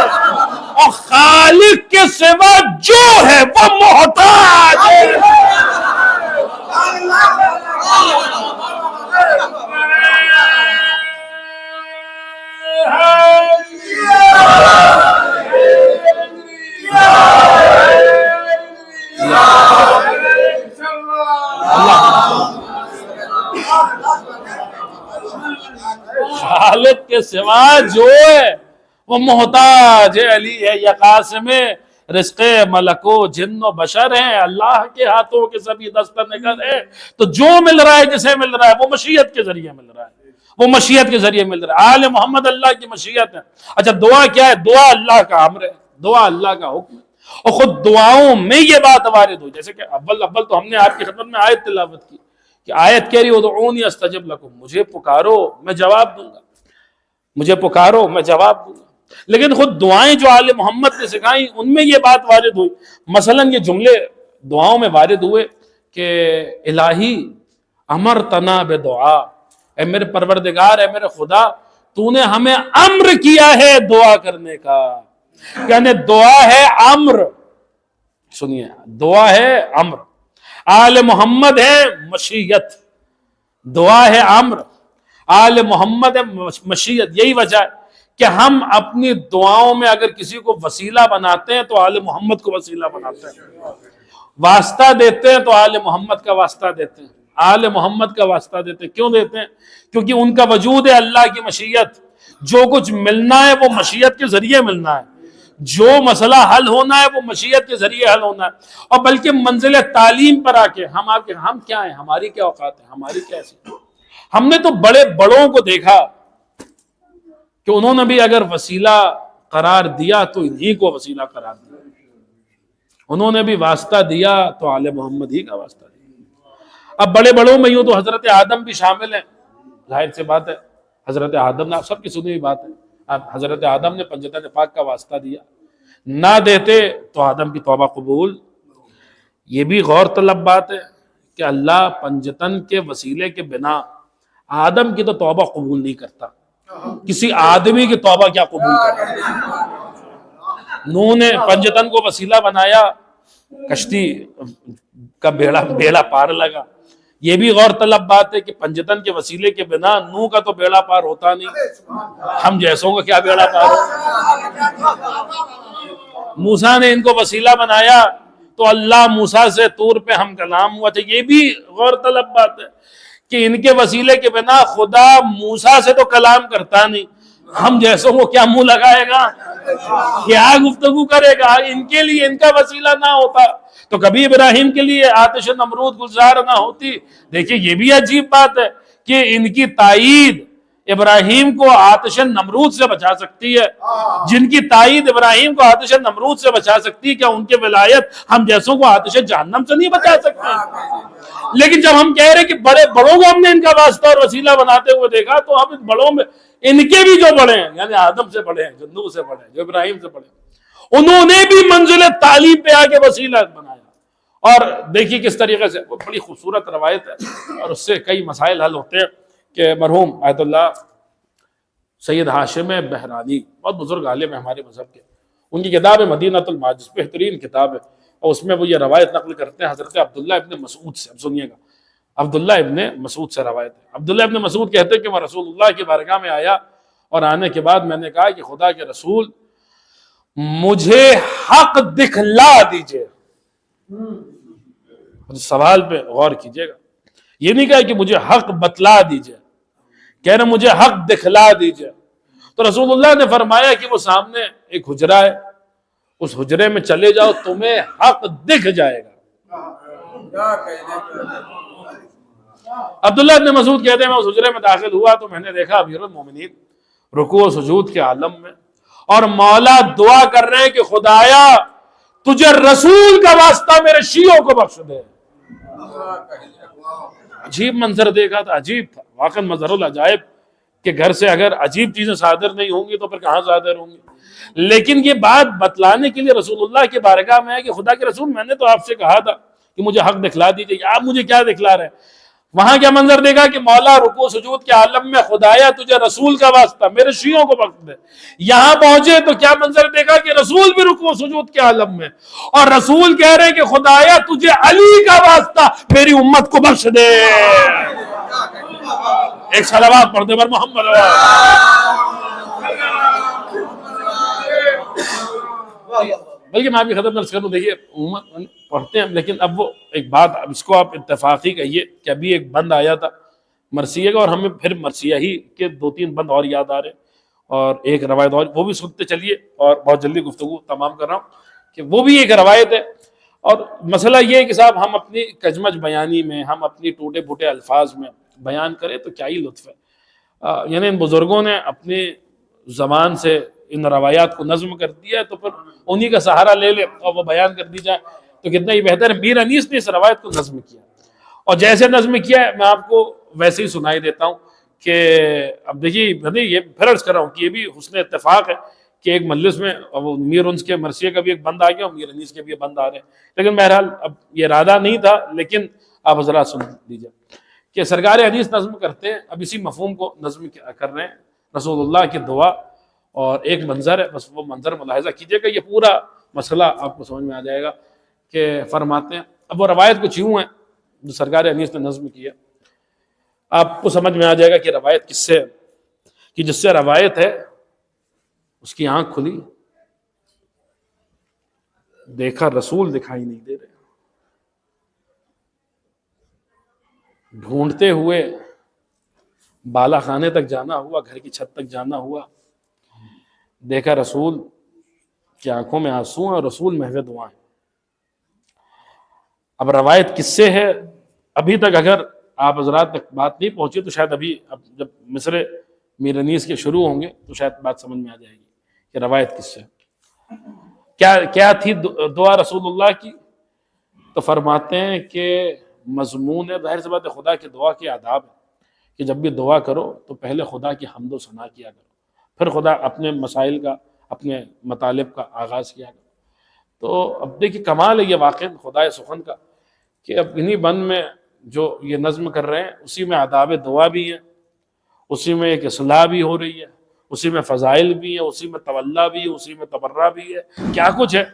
اور خالق کے سوا جو ہے وہ محتاج ہے۔ خالق کے سوا جو ہے وہ محتاج علی ہے۔ یا قاسم رزق ملک و جن و بشر ہیں، اللہ کے ہاتھوں کے سبھی دستر نگر ہے، تو جو مل رہا ہے جسے مل رہا ہے وہ مشیت کے ذریعے مل رہا ہے، وہ مشیت کے ذریعے مل رہا ہے۔ آل محمد اللہ کی مشیت ہے۔ اچھا دعا کیا ہے؟ دعا اللہ کا امر ہے، دعا اللہ کا حکم ہے، اور خود دعاؤں میں یہ بات وارد ہو، جیسے کہ اول تو ہم نے آپ کی خدمت میں آیت تلاوت کی کہ آیت کہہ رہی ادعونی استجب لکم، مجھے پکارو میں جواب دوں گا، مجھے پکارو میں جواب دوں گا۔ لیکن خود دعائیں جو آل محمد نے سکھائیں ان میں یہ بات وارد ہوئی، مثلا یہ جملے دعاؤں میں وارد ہوئے کہ الہی امرتنا بدعا، اے میرے پروردگار، اے میرے خدا، تو نے ہمیں امر کیا ہے دعا کرنے کا، یعنی دعا ہے امر، سنیے دعا ہے امر، آل محمد ہے مشیت، دعا ہے امر، آل محمد ہے مشیت۔ یہی وجہ ہے کہ ہم اپنی دعاؤں میں اگر کسی کو وسیلہ بناتے ہیں تو آل محمد کو وسیلہ بناتے ہیں، واسطہ دیتے ہیں تو آل محمد کا واسطہ دیتے ہیں، آل محمد کا واسطہ دیتے ہیں۔ کیوں دیتے ہیں؟ کیونکہ ان کا وجود ہے اللہ کی مشیت، جو کچھ ملنا ہے وہ مشیت کے ذریعے ملنا ہے، جو مسئلہ حل ہونا ہے وہ مشیت کے ذریعے حل ہونا ہے۔ اور بلکہ منزل تعلیم پر آ کے ہم کیا ہیں، ہماری کیا اوقات ہے، ہماری کیا حیثیت؟ ہم نے تو بڑے بڑوں کو دیکھا کہ انہوں نے بھی اگر وسیلہ قرار دیا تو انہی کو وسیلہ قرار دیا، انہوں نے بھی واسطہ دیا تو آل محمد ہی کا واسطہ دیا۔ اب بڑے بڑوں میں یوں تو حضرت آدم بھی شامل ہیں، ظاہر سی بات ہے، حضرت آدم نے، آپ سب کی سنی ہوئی بات ہے، حضرت آدم نے پنجتن پاک کا واسطہ دیا، نہ دیتے تو آدم کی توبہ قبول۔ یہ بھی غور طلب بات ہے کہ اللہ پنجتن کے وسیلے کے بنا آدم کی تو توبہ قبول نہیں کرتا، کسی آدمی کی توبہ کیا قبول کرتا؟ نوح نے پنجتن کو وسیلہ بنایا، کشتی کا بیڑا پار لگا۔ یہ بھی غور طلب بات ہے کہ پنجتن کے وسیلے کے بنا نوح کا تو بیڑا پار ہوتا نہیں، ہم جیسوں کا کیا بیڑا پار ہوتا؟ موسیٰ نے ان کو وسیلہ بنایا تو اللہ موسیٰ سے طور پہ ہم کلام ہوا تھا۔ یہ بھی غور طلب بات ہے کہ ان کے وسیلے کے بنا خدا موسیٰ سے تو کلام کرتا نہیں، ہم جیسوں کو کیا منہ لگائے گا، کیا گفتگو کرے گا؟ ان کے لیے ان کا وسیلہ نہ ہوتا تو کبھی ابراہیم کے لیے آتش نمرود گلزار نہ ہوتی۔ دیکھیں یہ بھی عجیب بات ہے کہ ان کی تائید ابراہیم کو آتش نمرود سے بچا سکتی ہے، جن کی تائید ابراہیم کو آتش نمرود سے بچا سکتی ہے، کیا ان کے ولایت ہم جیسوں کو آتش جہنم سے نہیں بچا سکتے؟ لیکن جب ہم کہہ رہے کہ بڑے بڑوں کو ہم نے ان کا واسطہ اور وسیلہ بناتے ہوئے دیکھا تو ہم ان بڑوں میں ان کے بھی جو بڑے ہیں، یعنی آدم سے بڑے ہیں، جو نوح سے بڑے ہیں، جو ابراہیم سے بڑے ہیں، انہوں نے بھی منزل تعلیم پہ آ کے وسیلہ بنایا۔ اور دیکھیے کس طریقے سے، وہ بڑی خوبصورت روایت ہے اور اس سے کئی مسائل حل ہوتے ہیں کہ مرحوم آیت اللہ سید ہاشم بہرانی، بہت بزرگ عالم ہے ہمارے مذہب کے، ان کی کتاب ہے مدینۃ الماجز، بہترین کتاب ہے، اور اس میں وہ یہ روایت نقل کرتے ہیں حضرت عبداللہ ابن مسعود سے۔ اب سنیے گا، عبداللہ ابن مسعود سے روایت ہے۔ عبداللہ ابن مسعود کہتے ہیں کہ میں رسول اللہ کی بارگاہ میں آیا اور آنے کے بعد میں نے کہا کہ خدا کے رسول مجھے حق دکھلا دیجئے۔ سوال پہ غور کیجئے گا، یہ نہیں کہا کہ مجھے حق بتلا دیجئے، کہہ رہے مجھے حق دکھلا دیجئے۔ تو رسول اللہ نے فرمایا کہ وہ سامنے ایک حجرہ ہے، اس حجرے میں چلے جاؤ، تمہیں حق دکھ جائے گا۔ عبداللہ ابن مسعود کہتے ہیں میں اس حجرے میں داخل ہوا تو میں نے دیکھا امیر المومنین رکوع و سجود کے عالم میں، اور مولا دعا کر رہے ہیں کہ خدایا تجھے رسول کا واسطہ میرے شیعوں کو بخش دے۔ عجیب منظر دیکھا تھا، عجیب تھا واقعا، منظر العجائب کہ گھر سے اگر عجیب چیزیں صادر نہیں ہوں گی تو پھر کہاں صادر ہوں گی؟ لیکن یہ بات بتلانے کے لیے رسول اللہ کی بارگاہ میں ہے کہ خدا کے رسول میں نے تو آپ سے کہا تھا کہ مجھے حق دکھلا دیجیے، آپ مجھے کیا دکھلا رہے ہیں؟ وہاں کیا منظر دیکھا کہ مولا رکوع سجود کے عالم میں خدایا تجھے رسول کا واسطہ میرے شیعوں کو بخش دے۔ یہاں پہنچے تو کیا منظر دیکھا کہ رسول بھی رکوع سجود کے عالم میں، اور رسول کہہ رہے ہیں کہ خدایا تجھے علی کا واسطہ میری امت کو بخش دے۔ ایک صلوات پڑھ دے بر محمد۔ بلکہ میں بھی ختم نرس کروں، دیکھیے پڑھتے ہیں لیکن اب وہ ایک بات، اب اس کو آپ اتفاقی کہیے کہ ابھی ایک بند آیا تھا مرثیہ کا، اور ہمیں پھر مرثیہ ہی کے 2-3 بند اور یاد آ رہے ہیں، اور ایک روایت اور وہ بھی سنتے چلیے، اور بہت جلدی گفتگو تمام کر رہا ہوں کہ وہ بھی ایک روایت ہے۔ اور مسئلہ یہ ہے کہ صاحب ہم اپنی کجمج بیانی میں، ہم اپنی ٹوٹے پھوٹے الفاظ میں بیان کریں تو کیا ہی لطف ہے۔ یعنی ان بزرگوں نے اپنی زبان سے ان روایات کو نظم کر دیا ہے تو پھر انہی کا سہارا لے لے اور وہ بیان کر دی جائے تو کتنا ہی بہتر ہے۔ میر انیس نے اس روایت کو نظم کیا، اور جیسے نظم کیا ہے میں آپ کو ویسے ہی سنائی دیتا ہوں کہ اب دیکھیے یہ پھر عرض کر رہا ہوں کہ یہ بھی حسن اتفاق ہے کہ ایک مجلس میں وہ میر انس کے مرثیے کا بھی ایک بند آ گیا اور میر انیس کے بھی بند آ رہے ہیں، لیکن بہرحال اب یہ ارادہ نہیں تھا، لیکن آپ حضرات سن لیجیے کہ سرکار حدیث نظم کرتے ہیں، اب اسی مفہوم کو نظم کر رہے ہیں۔ رسول اللہ کی دعا اور ایک منظر ہے، بس وہ منظر ملاحظہ کیجئے گا، یہ پورا مسئلہ آپ کو سمجھ میں آ جائے گا کہ فرماتے ہیں. اب وہ روایت کچھ یوں ہے جو سرکار انیس نے نظم کیا، آپ کو سمجھ میں آ جائے گا کہ روایت کس سے، کہ جس سے روایت ہے اس کی آنکھ کھلی، دیکھا رسول دکھائی نہیں دے رہے، ڈھونڈتے ہوئے بالا خانے تک جانا ہوا، گھر کی چھت تک جانا ہوا، دیکھا رسول کی آنکھوں میں آنسو ہیں اور رسول محو دعائیں. اب روایت کس سے ہے، ابھی تک اگر آپ حضرات تک بات نہیں پہنچی تو شاید ابھی اب جب مصرع میر انیس کے شروع ہوں گے تو شاید بات سمجھ میں آ جائے گی کہ روایت کس سے، کیا تھی دعا رسول اللہ کی. تو فرماتے ہیں کہ مضمون ہے، ظاہر سی بات ہے خدا کی دعا کے آداب ہے کہ جب بھی دعا کرو تو پہلے خدا کی حمد و ثنا کیا کرو، پھر خدا اپنے مسائل کا، اپنے مطالب کا آغاز کیا کرو. تو اب دیکھیے کمال ہے یہ واقع خدائے سخن کا کہ اب انہی بند میں جو یہ نظم کر رہے ہیں اسی میں آداب دعا بھی ہے، اسی میں ایک اصلاح بھی ہو رہی ہے، اسی میں فضائل بھی ہے، اسی میں تولا بھی ہے، اسی میں تبرہ بھی ہے، کیا کچھ ہے.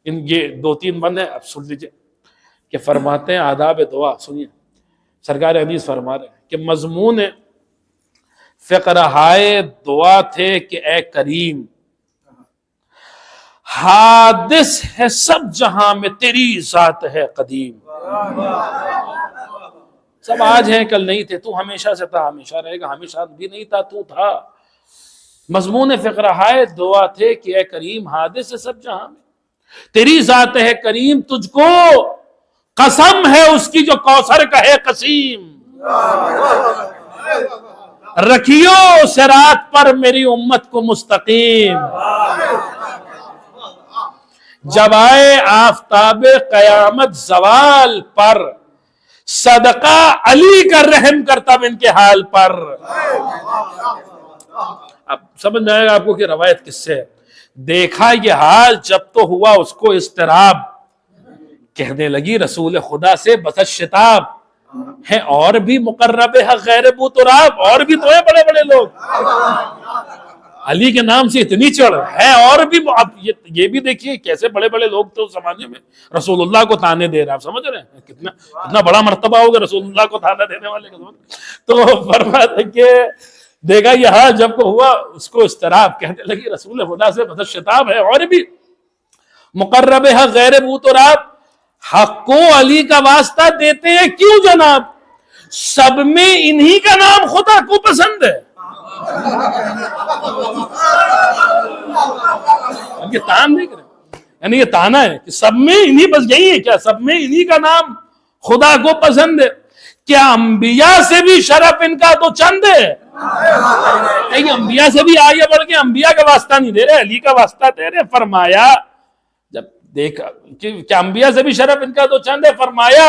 یہ 2-3 بند ہیں. اب سن لیجیے کہ فرماتے ہیں آداب دعا. سنیے سرکار حدیث فرما رہے ہیں کہ مضمون فقرہائے دعا تھے کہ اے کریم، حادث ہے سب جہاں میں تیری ذات ہے قدیم. سب آج ہیں کل نہیں تھے، تو ہمیشہ سے تھا ہمیشہ رہے گا، ہمیشہ بھی نہیں تھا تو تھا. مضمون فقرہائے دعا تھے کہ اے کریم، حادث ہے سب جہاں میں تیری ذات ہے کریم، تجھ کو قسم ہے اس کی جو کوثر کا ہے قسیم. رکھیو صراط پر میری امت کو مستقیم، جب آئے آفتاب قیامت زوال پر، صدقہ علی کا رحم کرتا ان کے حال پر. اب سمجھ میں آئے گا آپ کو کہ روایت کس سے ہے. دیکھا یہ حال جب تو ہوا اس کو اضطراب، کہنے لگی رسول خدا سے بس شتاب، ہیں اور بھی مقرب حق غیر بو تراب، اور بھی تو ہیں بڑے بڑے لوگ، علی کے نام سے اتنی چڑھ ہے اور بھی. اب یہ بھی دیکھیے کیسے بڑے بڑے لوگ تو زمانے میں رسول اللہ کو تانے دے رہے ہیں. آپ سمجھ رہے ہیں کتنا بڑا مرتبہ ہوگا رسول اللہ کو تانا دینے والے کا. تو فرماتے ہیں کہ دیکھا یہ حال جب کو ہوا اس کو اضطراب، کہنے لگی رسول خدا سے بس شتاب، ہے اور بھی مقرب حق غیر بو تراب، حق کو علی کا واسطہ دیتے ہیں کیوں جناب، سب میں انہی کا نام خدا کو پسند ہے. اب یہ تان نہیں کریں، یعنی یہ تانا ہے کہ سب میں انہی، بس یہی ہے کیا، سب میں انہی کا نام خدا کو پسند ہے. کیا انبیاء سے بھی شرف ان کا تو چند ہے. نہیں انبیاء سے بھی آگے بڑھ کے انبیاء کا واسطہ نہیں دے رہے، علی کا واسطہ دے رہے. فرمایا جب دیکھا کہ انبیاء سے بھی شرف ان کا تو چند ہے، فرمایا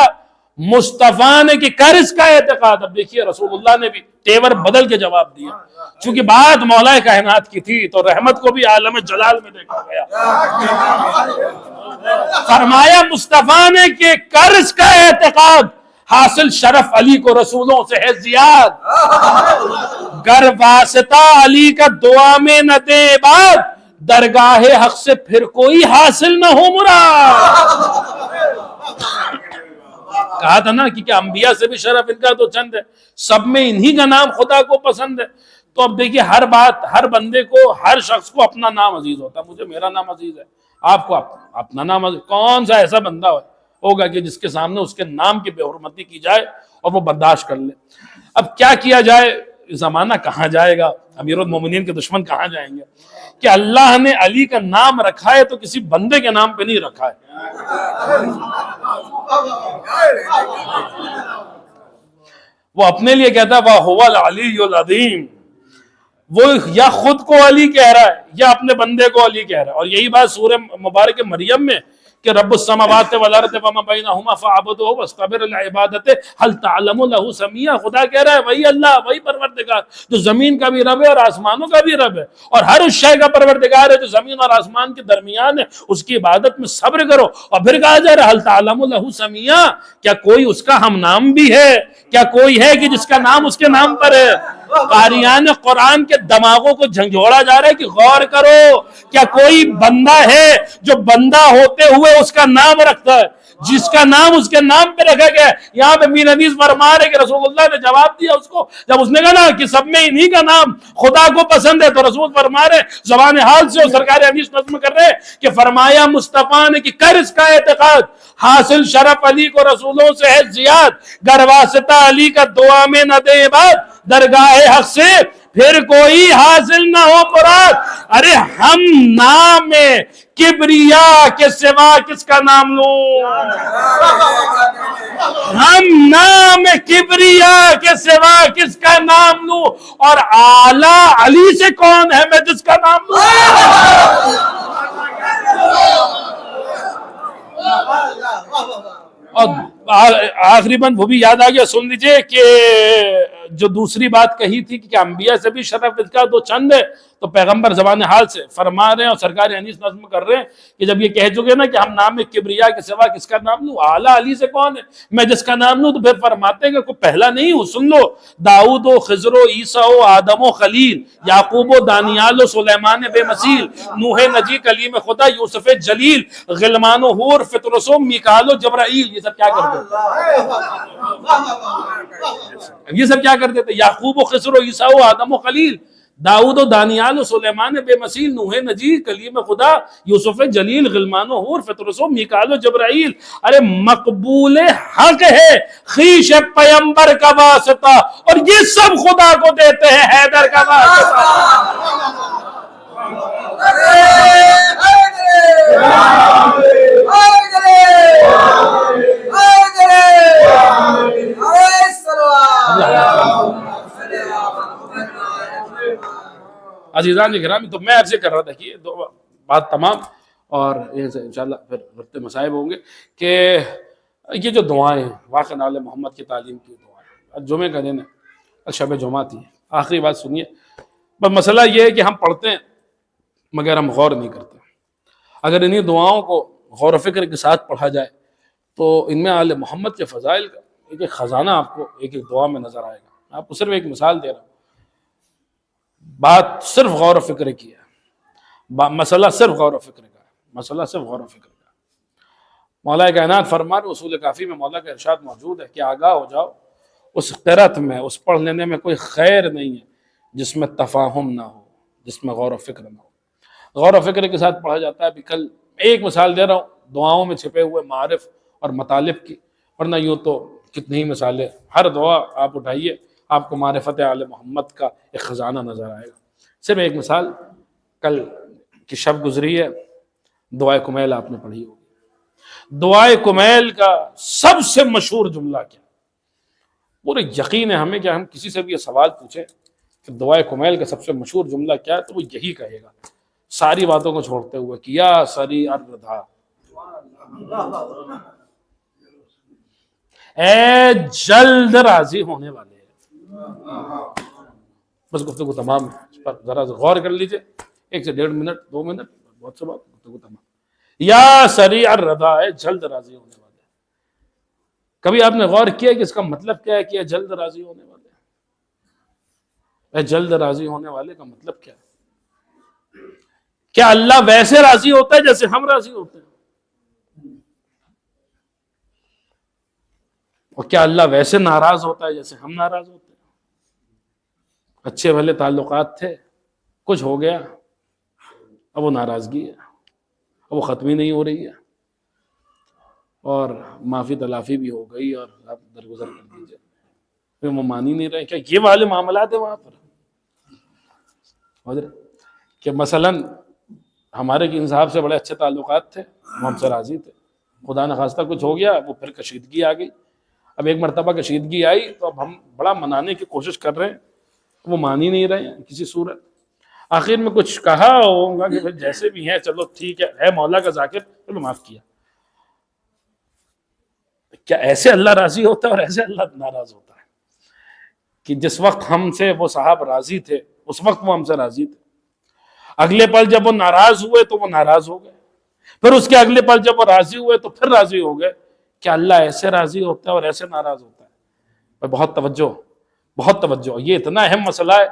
مصطفیٰ نے کہ کر اس کا اعتقاد. اب دیکھیے رسول اللہ نے بھی تیور بدل کے جواب دیا، چونکہ بات مولا کائنات کی تھی تو رحمت کو بھی عالم جلال میں دیکھا گیا. فرمایا مصطفیٰ نے کہ کر اس کا اعتقاد، حاصل شرف علی کو رسولوں سے ہے زیاد. گر واسطہ علی کا دعا میں نہ دے عباد، درگاہ حق سے پھر کوئی حاصل نہ ہو مراد. کہا تھا نا کہ کیا انبیاء سے بھی شرف ان کا تو چند ہے، سب میں انہی کا نام خدا کو پسند ہے. تو اب دیکھیے ہر بات، ہر بندے کو، ہر شخص کو اپنا نام عزیز ہوتا ہے. مجھے میرا نام عزیز ہے، آپ کو اپنا نام عزیز. کون سا ایسا بندہ ہوگا کہ جس کے سامنے اس کے نام کی بے حرمتی کی جائے اور وہ برداشت کر لے. اب کیا کیا جائے، زمانہ کہاں جائے گا، امیر المومنین کے دشمن کہاں جائیں گے. کہ اللہ نے علی کا نام رکھا ہے تو کسی بندے کے نام پہ نہیں رکھا ہے. وہ اپنے لیے کہتا ہے وَهُوَ الْعَلِيُّ الْعَظِيمُ، وہ یا خود کو علی کہہ رہا ہے یا اپنے بندے کو علی کہہ رہا ہے. اور یہی بات سورہ مبارک مریم میں کہ رب السماوات والارض وما بینہما فاعبدہ واصطبر لعبادتہ هل تعلم له سمیہ. خدا کہہ رہا ہے وہی اللہ، وہی پروردگار جو زمین کا بھی رب ہے اور آسمانوں کا بھی رب ہے، اور ہر اس شے کا پروردگار ہے جو زمین اور آسمان کے درمیان ہے. اس کی عبادت میں صبر کرو. اور پھر کہا جا رہا ہے هل تعلم له سمیہ، کیا کوئی اس کا ہم نام بھی ہے، کیا کوئی ہے کہ جس کا نام اس کے نام پر ہے. قاریان قرآن کے دماغوں کو جھنجھوڑا جا رہا ہے کہ غور کرو، کیا کوئی بندہ ہے جو بندہ ہوتے ہوئے اس کا نام رکھتا ہے، جس کا نام اس کے نام پہ رکھا گیا ہے؟ یہاں پہ مین حدیث فرما رہے کہ رسول اللہ نے جواب دیا اس کو، جب اس نے کہا نا کہ سب میں انہی کا نام خدا کو پسند ہے، تو رسول فرما رہے زبان حال سے، اور سرکار حدیث نظم کر رہے کہ فرمایا مصطفیٰ نے کہ کر اس کا اعتقاد، حاصل شرف علی کو رسولوں سے ہے زیاد، گر واسطہ علی کا دعا میں نہ دے بات، درگاہ حق سے پھر کوئی حاصل نہ ہو مراد۔ ارے ہم نام کبریا کے سوا کس کا نام لوں؟ ہم نام کبریا کے سوا کس کا نام لوں؟ اور اعلیٰ علی سے کون ہے میں جس کا نام لوں؟ اور آخری بند وہ بھی یاد آ گیا، سن لیجئے کہ جو دوسری بات کہی تھی کہ انبیاء سے بھی شرف اس کا دو چند ہے، تو پیغمبر زبان حال سے فرما رہے ہیں اور سرکار حدیث نظم کر رہے ہیں کہ جب یہ کہہ چکے نا کہ ہم نام کبریا کے سوا کس کا نام لوں، اعلیٰ علی سے کون ہے میں جس کا نام لوں، تو پھر فرماتے ہیں کہ کوئی پہلا نہیں ہوں، سن لو، داؤد و خضر و عیسیٰ و آدم و خلیل، یعقوب و دانیال و سلیمان بے مثیل، نوح نجی کلیم خدا، یوسف جلیل، غلمان و حور، فطرس و میکال و جبرائیل، یہ سب کیا کرتے تھے؟ یعقوب و خضر و عیسیٰ و آدم و خلیل، داؤد و دانیال و سلیمان بے مثیل، نوح نجی کلیم خدا، یوسف جلیل، غلمان و حور، فطرس و میکال و جبرائیل۔ ارے مقبول حق ہے خیش پیمبر کا واسطہ، اور یہ سب خدا کو دیتے ہیں حیدر کا واسطہ۔ عزیزان گرامی، تو میں عرض کر رہا تھا کہ دو بات تمام، اور انشاءاللہ پھر رفتے مصائب ہوں گے کہ یہ جو دعائیں ہیں واقع آل محمد کی تعلیم کی دعائیں، جمعے کا دن ہے، شب جمعہ تھی، آخری بات سنیے، بس مسئلہ یہ ہے کہ ہم پڑھتے ہیں مگر ہم غور نہیں کرتے۔ اگر انہی دعاؤں کو غور و فکر کے ساتھ پڑھا جائے تو ان میں آل محمد کے فضائل کا ایک خزانہ آپ کو ایک دعا میں نظر آئے گا۔ میں آپ کو صرف ایک مثال دے رہا ہوں، بات صرف غور و فکر کی ہے، مسئلہ صرف غور و فکر کا ہے، مسئلہ صرف غور و فکر کا ہے۔ مولا کائنات فرما رہے، اصول کافی میں مولا کا ارشاد موجود ہے کہ آگاہ ہو جاؤ، اس قرأت میں، اس پڑھ لینے میں کوئی خیر نہیں ہے جس میں تفاہم نہ ہو، جس میں غور و فکر نہ ہو۔ غور و فکر کے ساتھ پڑھا جاتا ہے۔ ابھی کل ایک مثال دے رہا ہوں دعاؤں میں چھپے ہوئے معارف اور مطالب کی، ورنہ یوں تو کتنی ہی مثالیں، ہر دعا آپ اٹھائیے آپ کو معرفت آل محمد کا ایک خزانہ نظر آئے گا۔ صرف ایک مثال، کل کی شب گزری ہے، دعائے کمیل آپ نے پڑھی ہوگی۔ دعائے کمیل کا سب سے مشہور جملہ کیا؟ پورے یقین ہے ہمیں کہ ہم کسی سے بھی یہ سوال پوچھیں کہ دعائے کمیل کا سب سے مشہور جملہ کیا ہے، تو وہ یہی کہے گا، ساری باتوں کو چھوڑتے ہوئے کہ یا سری الرضا، اے جلد راضی ہونے والے۔ بس گفتگو تمام ہے، اس پر ذرا غور کر لیجئے، 1 سے 1.5 منٹ 2 منٹ، بہت سے بات، گفتگو تمام۔ یا سریع الرضا، اے جلد راضی ہونے والے۔ کبھی آپ نے غور کیا کہ اس کا مطلب کیا ہے کہ اے جلد راضی ہونے والے؟ اے جلد راضی ہونے والے کا مطلب کیا ہے؟ کیا اللہ ویسے راضی ہوتا ہے جیسے ہم راضی ہوتے ہیں؟ اور کیا اللہ ویسے ناراض ہوتا ہے جیسے ہم ناراض ہوتے ہیں؟ اچھے بھلے تعلقات تھے، کچھ ہو گیا، اب وہ ناراضگی ہے، اب وہ ختم ہی نہیں ہو رہی ہے، اور معافی تلافی بھی ہو گئی اور آپ درگزر کر دیجئے، پھر وہ مان ہی نہیں رہے۔ کیا یہ والے معاملات ہیں وہاں پر؟ کہ مثلاً ہمارے کے انصاف سے بڑے اچھے تعلقات تھے، وہ ہم سے راضی تھے، خدا نخواستہ کچھ ہو گیا، وہ پھر کشیدگی آ گئی، اب ایک مرتبہ کشیدگی آئی تو اب ہم بڑا منانے کی کوشش کر رہے ہیں، وہ مان ہی نہیں رہے ہیں کسی صورت۔ آخر میں کچھ کہا ہوگا کہ جیسے بھی ہیں چلو ٹھیک ہے مولا کا ذاکر، چلو معاف کیا۔ کیا ایسے اللہ راضی ہوتا ہے اور ایسے اللہ ناراض ہوتا ہے کہ جس وقت ہم سے وہ صاحب راضی تھے اس وقت وہ ہم سے راضی تھے، اگلے پل جب وہ ناراض ہوئے تو وہ ناراض ہو گئے، پھر اس کے اگلے پل جب وہ راضی ہوئے تو پھر راضی ہو گئے؟ کیا اللہ ایسے راضی ہوتا ہے اور ایسے ناراض ہوتا ہے؟ بہت توجہ، بہت توجہ، یہ اتنا اہم مسئلہ ہے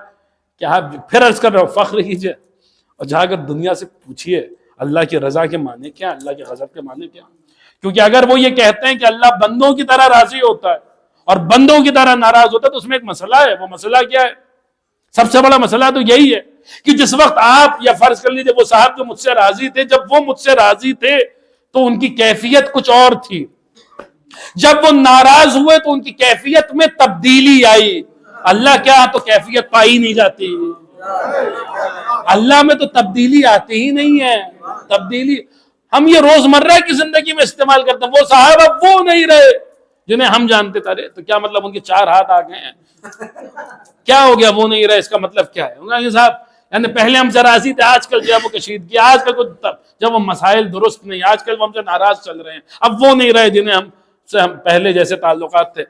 کہ آپ پھر عرض کر رہے ہو فخر کیجئے اور جا کر دنیا سے پوچھئے اللہ کی رضا کے معنی کیا، اللہ کے غضب کے معنی کیا. کیونکہ اگر وہ یہ کہتے ہیں کہ اللہ بندوں کی طرح راضی ہوتا ہے اور بندوں کی طرح ناراض ہوتا ہے تو اس میں ایک مسئلہ ہے. وہ مسئلہ کیا ہے؟ سب سے بڑا مسئلہ تو یہی ہے کہ جس وقت آپ یا فرض کر لیجیے وہ صاحب جو مجھ سے راضی تھے، جب وہ مجھ سے راضی تھے تو ان کی کیفیت کچھ اور تھی. جب وہ ناراض ہوئے تو ان کی کیفیت میں تبدیلی آئی. اللہ کیا تو کیفیت پائی نہیں جاتی، اللہ میں تو تبدیلی آتی ہی نہیں ہے. تبدیلی ہم یہ روزمرہ کی زندگی میں استعمال کرتے ہیں. وہ صاحب اب وہ نہیں رہے جنہیں ہم جانتے تھے. تو کیا مطلب ان کے 4 ہاتھ آ گئے ہیں؟ کیا ہو گیا وہ نہیں رہے؟ اس کا مطلب کیا ہے؟ صاحب یعنی پہلے ہم سے راضی تھے، آج کل جو ہے وہ کشیدگی، آج کل جب وہ مسائل درست نہیں، آج کل وہ ہم سے ناراض چل رہے ہیں. اب وہ نہیں رہے جنہیں ہم پہلے جیسے تعلقات تھے.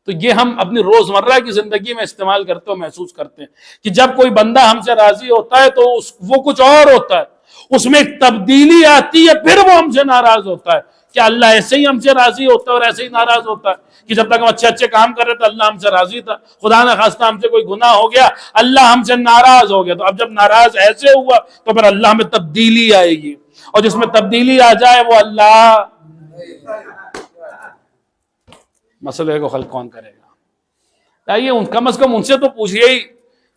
تو یہ ہم اپنی روزمرہ کی زندگی میں استعمال کرتے ہو، محسوس کرتے ہیں کہ جب کوئی بندہ ہم سے راضی ہوتا ہے تو وہ کچھ اور ہوتا ہے، اس میں ایک تبدیلی آتی ہے، پھر وہ ہم سے ناراض ہوتا ہے. کیا اللہ ایسے ہی ہم سے راضی ہوتا ہے اور ایسے ہی ناراض ہوتا ہے کہ جب تک ہم اچھے اچھے کام کر رہے تھے اللہ ہم سے راضی تھا، خدا نہ خواستہ ہم سے کوئی گناہ ہو گیا اللہ ہم سے ناراض ہو گیا. تو اب جب ناراض ایسے ہوا تو پھر اللہ میں تبدیلی آئے گی، اور جس میں تبدیلی آ جائے وہ اللہ. مسئلے کو حل کون کرے گا؟ آئیے کم از کم ان سے تو پوچھئے ہی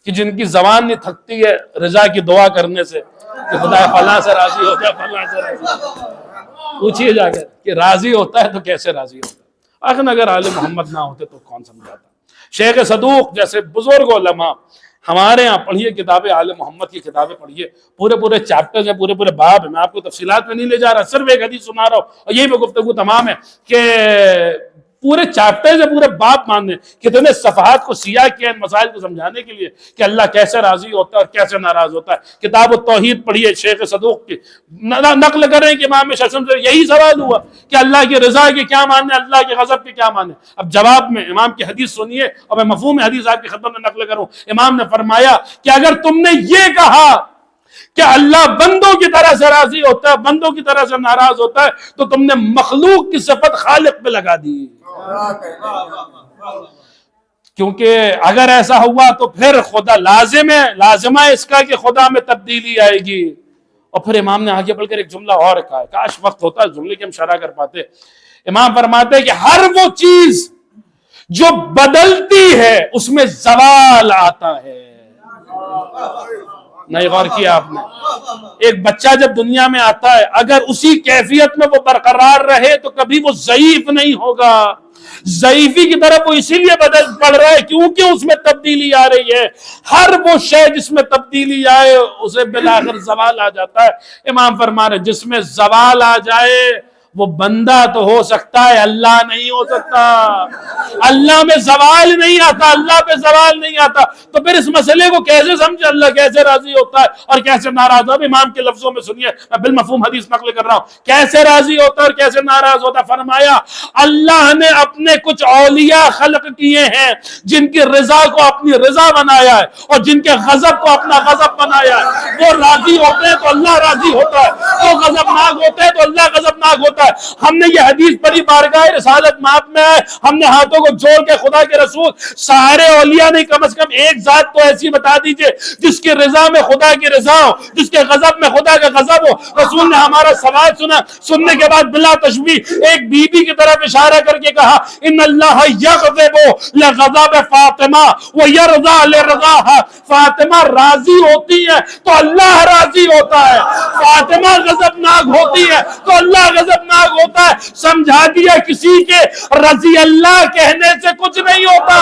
کہ جن کی زبان نہیں تھکتی ہے رضا کی دعا کرنے سے کہ خدا فلاں سے راضی ہو جائے، فلاں سے راضی ہو جائے. پوچھئے جا کر کہ راضی ہوتا ہے تو کیسے راضی ہوتا ہے. آخر اگر آل محمد نہ ہوتے تو کون سمجھاتا. شیخ صدوق جیسے بزرگ علماء ہمارے ہاں پڑھیے کتابیں، آل محمد کی کتابیں پڑھیے، پورے چیپٹرز ہیں، پورے باب ہیں. میں آپ کو تفصیلات میں نہیں لے جا رہا، صرف ایک حدیث سنا رہا ہوں اور یہی پہ گفتگو تمام ہے کہ پورے چیپٹرز ہیں، پورے باب ماننے کتنے صفحات کو سیاہ کیا ان مسائل کو سمجھانے کے لیے کہ اللہ کیسے راضی ہوتا ہے اور کیسے ناراض ہوتا ہے. کتاب التوحید پڑھیے شیخ صدوق کی، نقل کریں کہ امام ششم سے یہی سوال ہوا کہ اللہ کی رضا کے کیا معنی، اللہ کے غضب کے کیا معنی. اب جواب میں امام کی حدیث سنیے اور میں مفہوم حدیث آپ کی خدمت میں نقل کروں. امام نے فرمایا کہ اگر تم نے یہ کہا کہ اللہ بندوں کی طرح سے راضی ہوتا ہے، بندوں کی طرح سے ناراض ہوتا ہے، تو تم نے مخلوق کی صفت خالق پہ لگا دی. کیونکہ اگر ایسا ہوا تو پھر خدا لازمہ اس کا کہ خدا میں تبدیلی آئے گی. اور پھر امام نے آگے بڑھ کر ایک جملہ اور کہا، کاش وقت ہوتا ہے جملے کی ہم شرح کر پاتے. امام فرماتے ہیں کہ ہر وہ چیز جو بدلتی ہے اس میں زوال آتا ہے. نہیں غور کیا آپ نے؟ ایک بچہ جب دنیا میں آتا ہے اگر اسی کیفیت میں وہ برقرار رہے تو کبھی وہ ضعیف نہیں ہوگا. ضعیفی کی طرف وہ اسی لیے بدل پڑ رہا ہے کیونکہ اس میں تبدیلی آ رہی ہے. ہر وہ شے جس میں تبدیلی آئے اسے بالآخر زوال آ جاتا ہے. امام فرما رہے جس میں زوال آ جائے وہ بندہ تو ہو سکتا ہے، اللہ نہیں ہو سکتا. اللہ میں زوال نہیں آتا، اللہ پہ زوال نہیں آتا. تو پھر اس مسئلے کو کیسے سمجھے اللہ کیسے راضی ہوتا ہے اور کیسے ناراض. اب امام کے لفظوں میں سنیے، میں بالمفہوم حدیث نقل کر رہا ہوں کیسے راضی ہوتا ہے اور کیسے ناراض ہوتا ہے. فرمایا اللہ نے اپنے کچھ اولیاء خلق کیے ہیں جن کی رضا کو اپنی رضا بنایا ہے اور جن کے غضب کو اپنا غضب بنایا ہے. وہ راضی ہوتے ہیں تو اللہ راضی ہوتا ہے، وہ غضبناک ہوتے ہیں تو اللہ غضبناک ہوتا ہے. ہم نے یہ حدیث پڑھی بارگاہ رسالت ماپ میں ہے، ہم نے ہاتھوں کو جوڑ کے خدا کے رسول سارے اولیاء نہیں کم از کم ایک ذات تو ایسی بتا دیجئے جس کی رضا میں خدا کی رضا ہو، جس کے غضب میں خدا کا غضب ہو. رسول نے ہمارا سوال سنا، سننے کے بعد بلا تشبیہ ایک بی بی کی طرف اشارہ کر کے کہا ان اللہ یغضب لغضب فاطمہ ویرضا لرضاها. فاطمہ راضی ہوتی ہے تو اللہ راضی ہوتا ہے، فاطمہ غضبناک ہوتی ہے تو اللہ غضبناک ہوتا ہے. سمجھا دیا کسی کے رضی اللہ کہنے سے کچھ نہیں ہوتا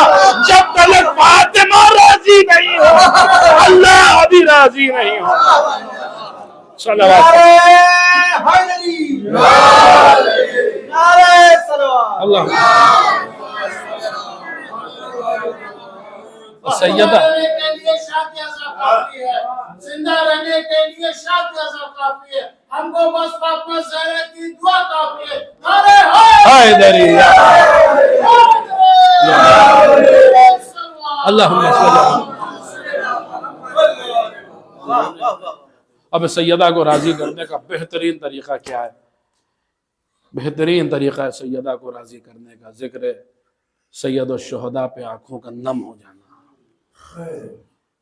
جب تک فاطمہ راضی نہیں ہو اللہ ابھی راضی نہیں ہو. اللہ سیدہ زندہ رہنے کے لیے شادی ازا کافی ہے، ہم کو بس فاطمہ زہرا کی دعا کافی ہے. حیدری اللہم صلی. اب سیدہ کو راضی کرنے کا بہترین طریقہ کیا ہے؟ بہترین طریقہ ہے سیدہ کو راضی کرنے کا ذکر سید الشہداء پہ آنکھوں کا نم ہو جانا.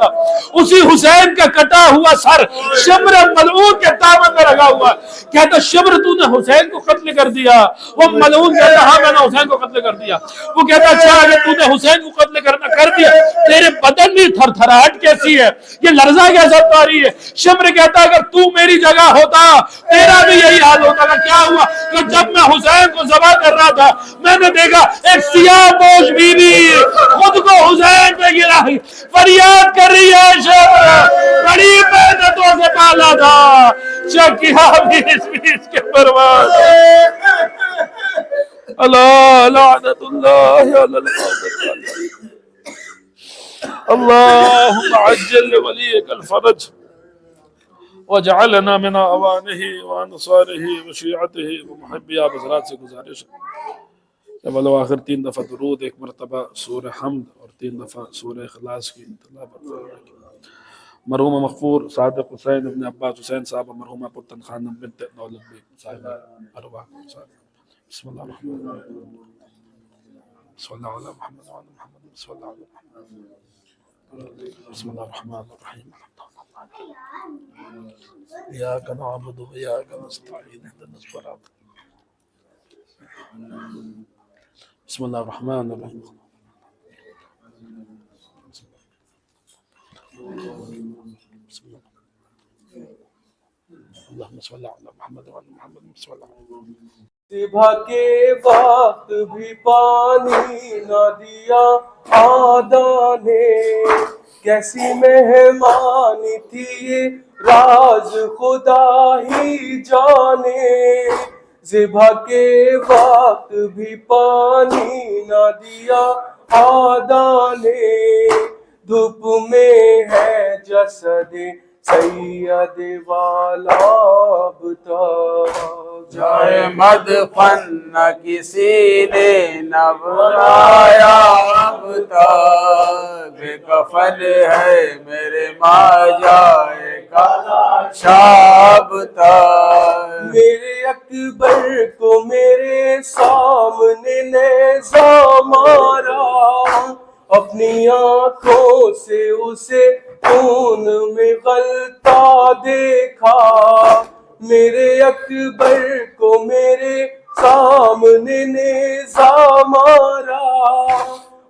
تھا، اسی حسین کا کٹا ہوا سر شمر ملعون کے دامن میں لگا ہوا ہے۔ کہتا شمر تو نے حسین کو قتل کر دیا؟ وہ ملعون کہتا ہاں میں نے حسین کو قتل کر دیا۔ وہ کہتا اچھا اگر تو نے حسین کو قتل کر دیا تیرے بدن میں تھر تھراہٹ کیسی ہے، یہ لرزہ کیسا تاری ہے؟ شمر کہتا اگر تو میری جگہ ہوتا تیرا بھی یہی حال ہوتا ہے۔ کیا ہوا کہ جب میں حسین کو ذبح کر رہا تھا میں نے دیکھا ایک سیاہ پوش بی بی خود کو حسین پہ گرا فریاد کر رہی ہے، شمر بڑی محنتوں سے پالا تھا، چکیاں پیس پیس کے برباد۔ اللہ لعنت اللہ علی القاتل، اللهم عجل لوليك الفرج وجعلنا من اعوانه وانصاره وشيعته ومحبي حضرات سے گزارش ہے ولو آخر 3 دفعہ درود، 1 مرتبہ سورہ حمد اور 3 دفعہ سورہ اخلاص کی تلاوت فرمائیں۔ مرحوم مغفور صادق حسین ابن عباس حسین صاحب، مرحومہ پتن خانم بنت دولت بیگ صاحب ارواح بسم اللہ الرحمن الرحیم، صلی اللہ علی محمد وعلی محمد، صلی اللہ علی محمد، بسم اللہ الرحمن الرحیم، ایاک نعبد و ایاک نستعین اهدنا الصراط، بسم اللہ الرحمن الرحیم، اللہم صلی علی محمد وعلی محمد، صلی اللہ علیہ وسلم۔ صبح کے وقت بھی پانی نہ دیا آدھا نے، کیسی مہمانی تھی یہ راز خدا ہی جانے، صبح کے وقت بھی پانی نہ دیا آدھا نے، دھوپ میں ہے جسد سید والا بتا، جائے مدفن نہ کسی نے نہ بنایا اب تک، بے کفن ہے میرے ماں جائے کا شاب تک، میرے اکبر کو میرے سامنے نیزہ مارا، اپنی آنکھوں سے اسے خون میں غلطہ دیکھا، میرے اکبر کو میرے سامنے نیزہ مارا،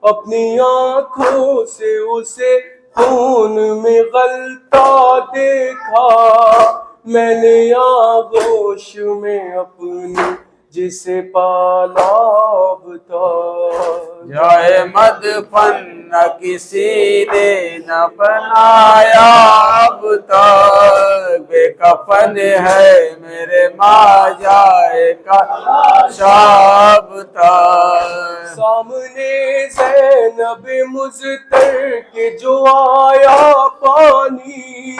اپنی آنکھوں سے اسے خون میں غلطہ دیکھا، میں نے آغوش میں اپنی جسے پالا اب تک، جائے مدفن نہ کسی نے نہ بنایا اب تک، بے کفن ہے میرے ماں جائے کا شاب تک، سامنے زینب مضطر کے جو آیا پانی،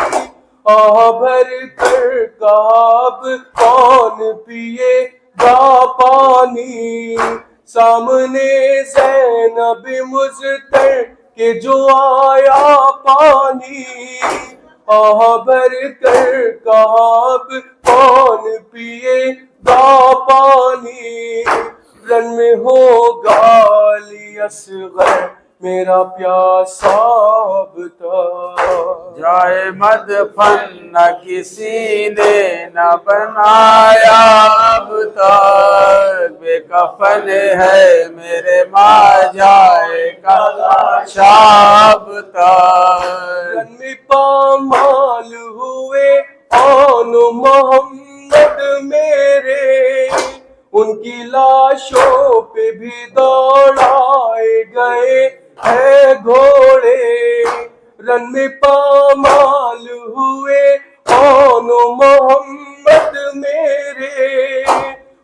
آہ بھر کر کہا اب کون پیے گا پانی، سامنے زینب مضطر کے جو آیا پانی، آہ بھر کر کہا اب کون پیے گا پانی، رن میں ہوگا علی اصغر میرا پیاسا اب تک، جائے مدفن نہ کسی نے نہ بنایا اب تک، بے کفن ہے میرے ماں جائے کا شاب تک، رن میں پامال ہوئے آن محمد میرے، ان کی لاشوں پہ بھی دوڑائے گئے ہے گھوڑے، رن میں پامال ہوئے آن محمد میرے،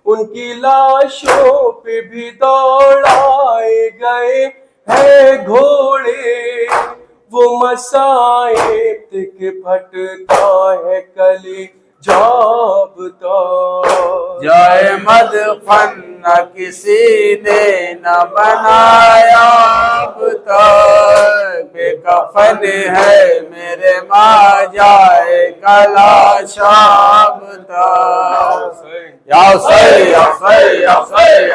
ان کی لاشوں پہ بھی دوڑائے گئے ہے گھوڑے، وہ مصائب کے پھٹتا ہے کلی جاب تک، جائے مدفن نہ کسی نے نہ بنایا اب تک، بے کفن ہے میرے ماں جائے کا لاشاب تک، یا حسین یا حسین یا حسین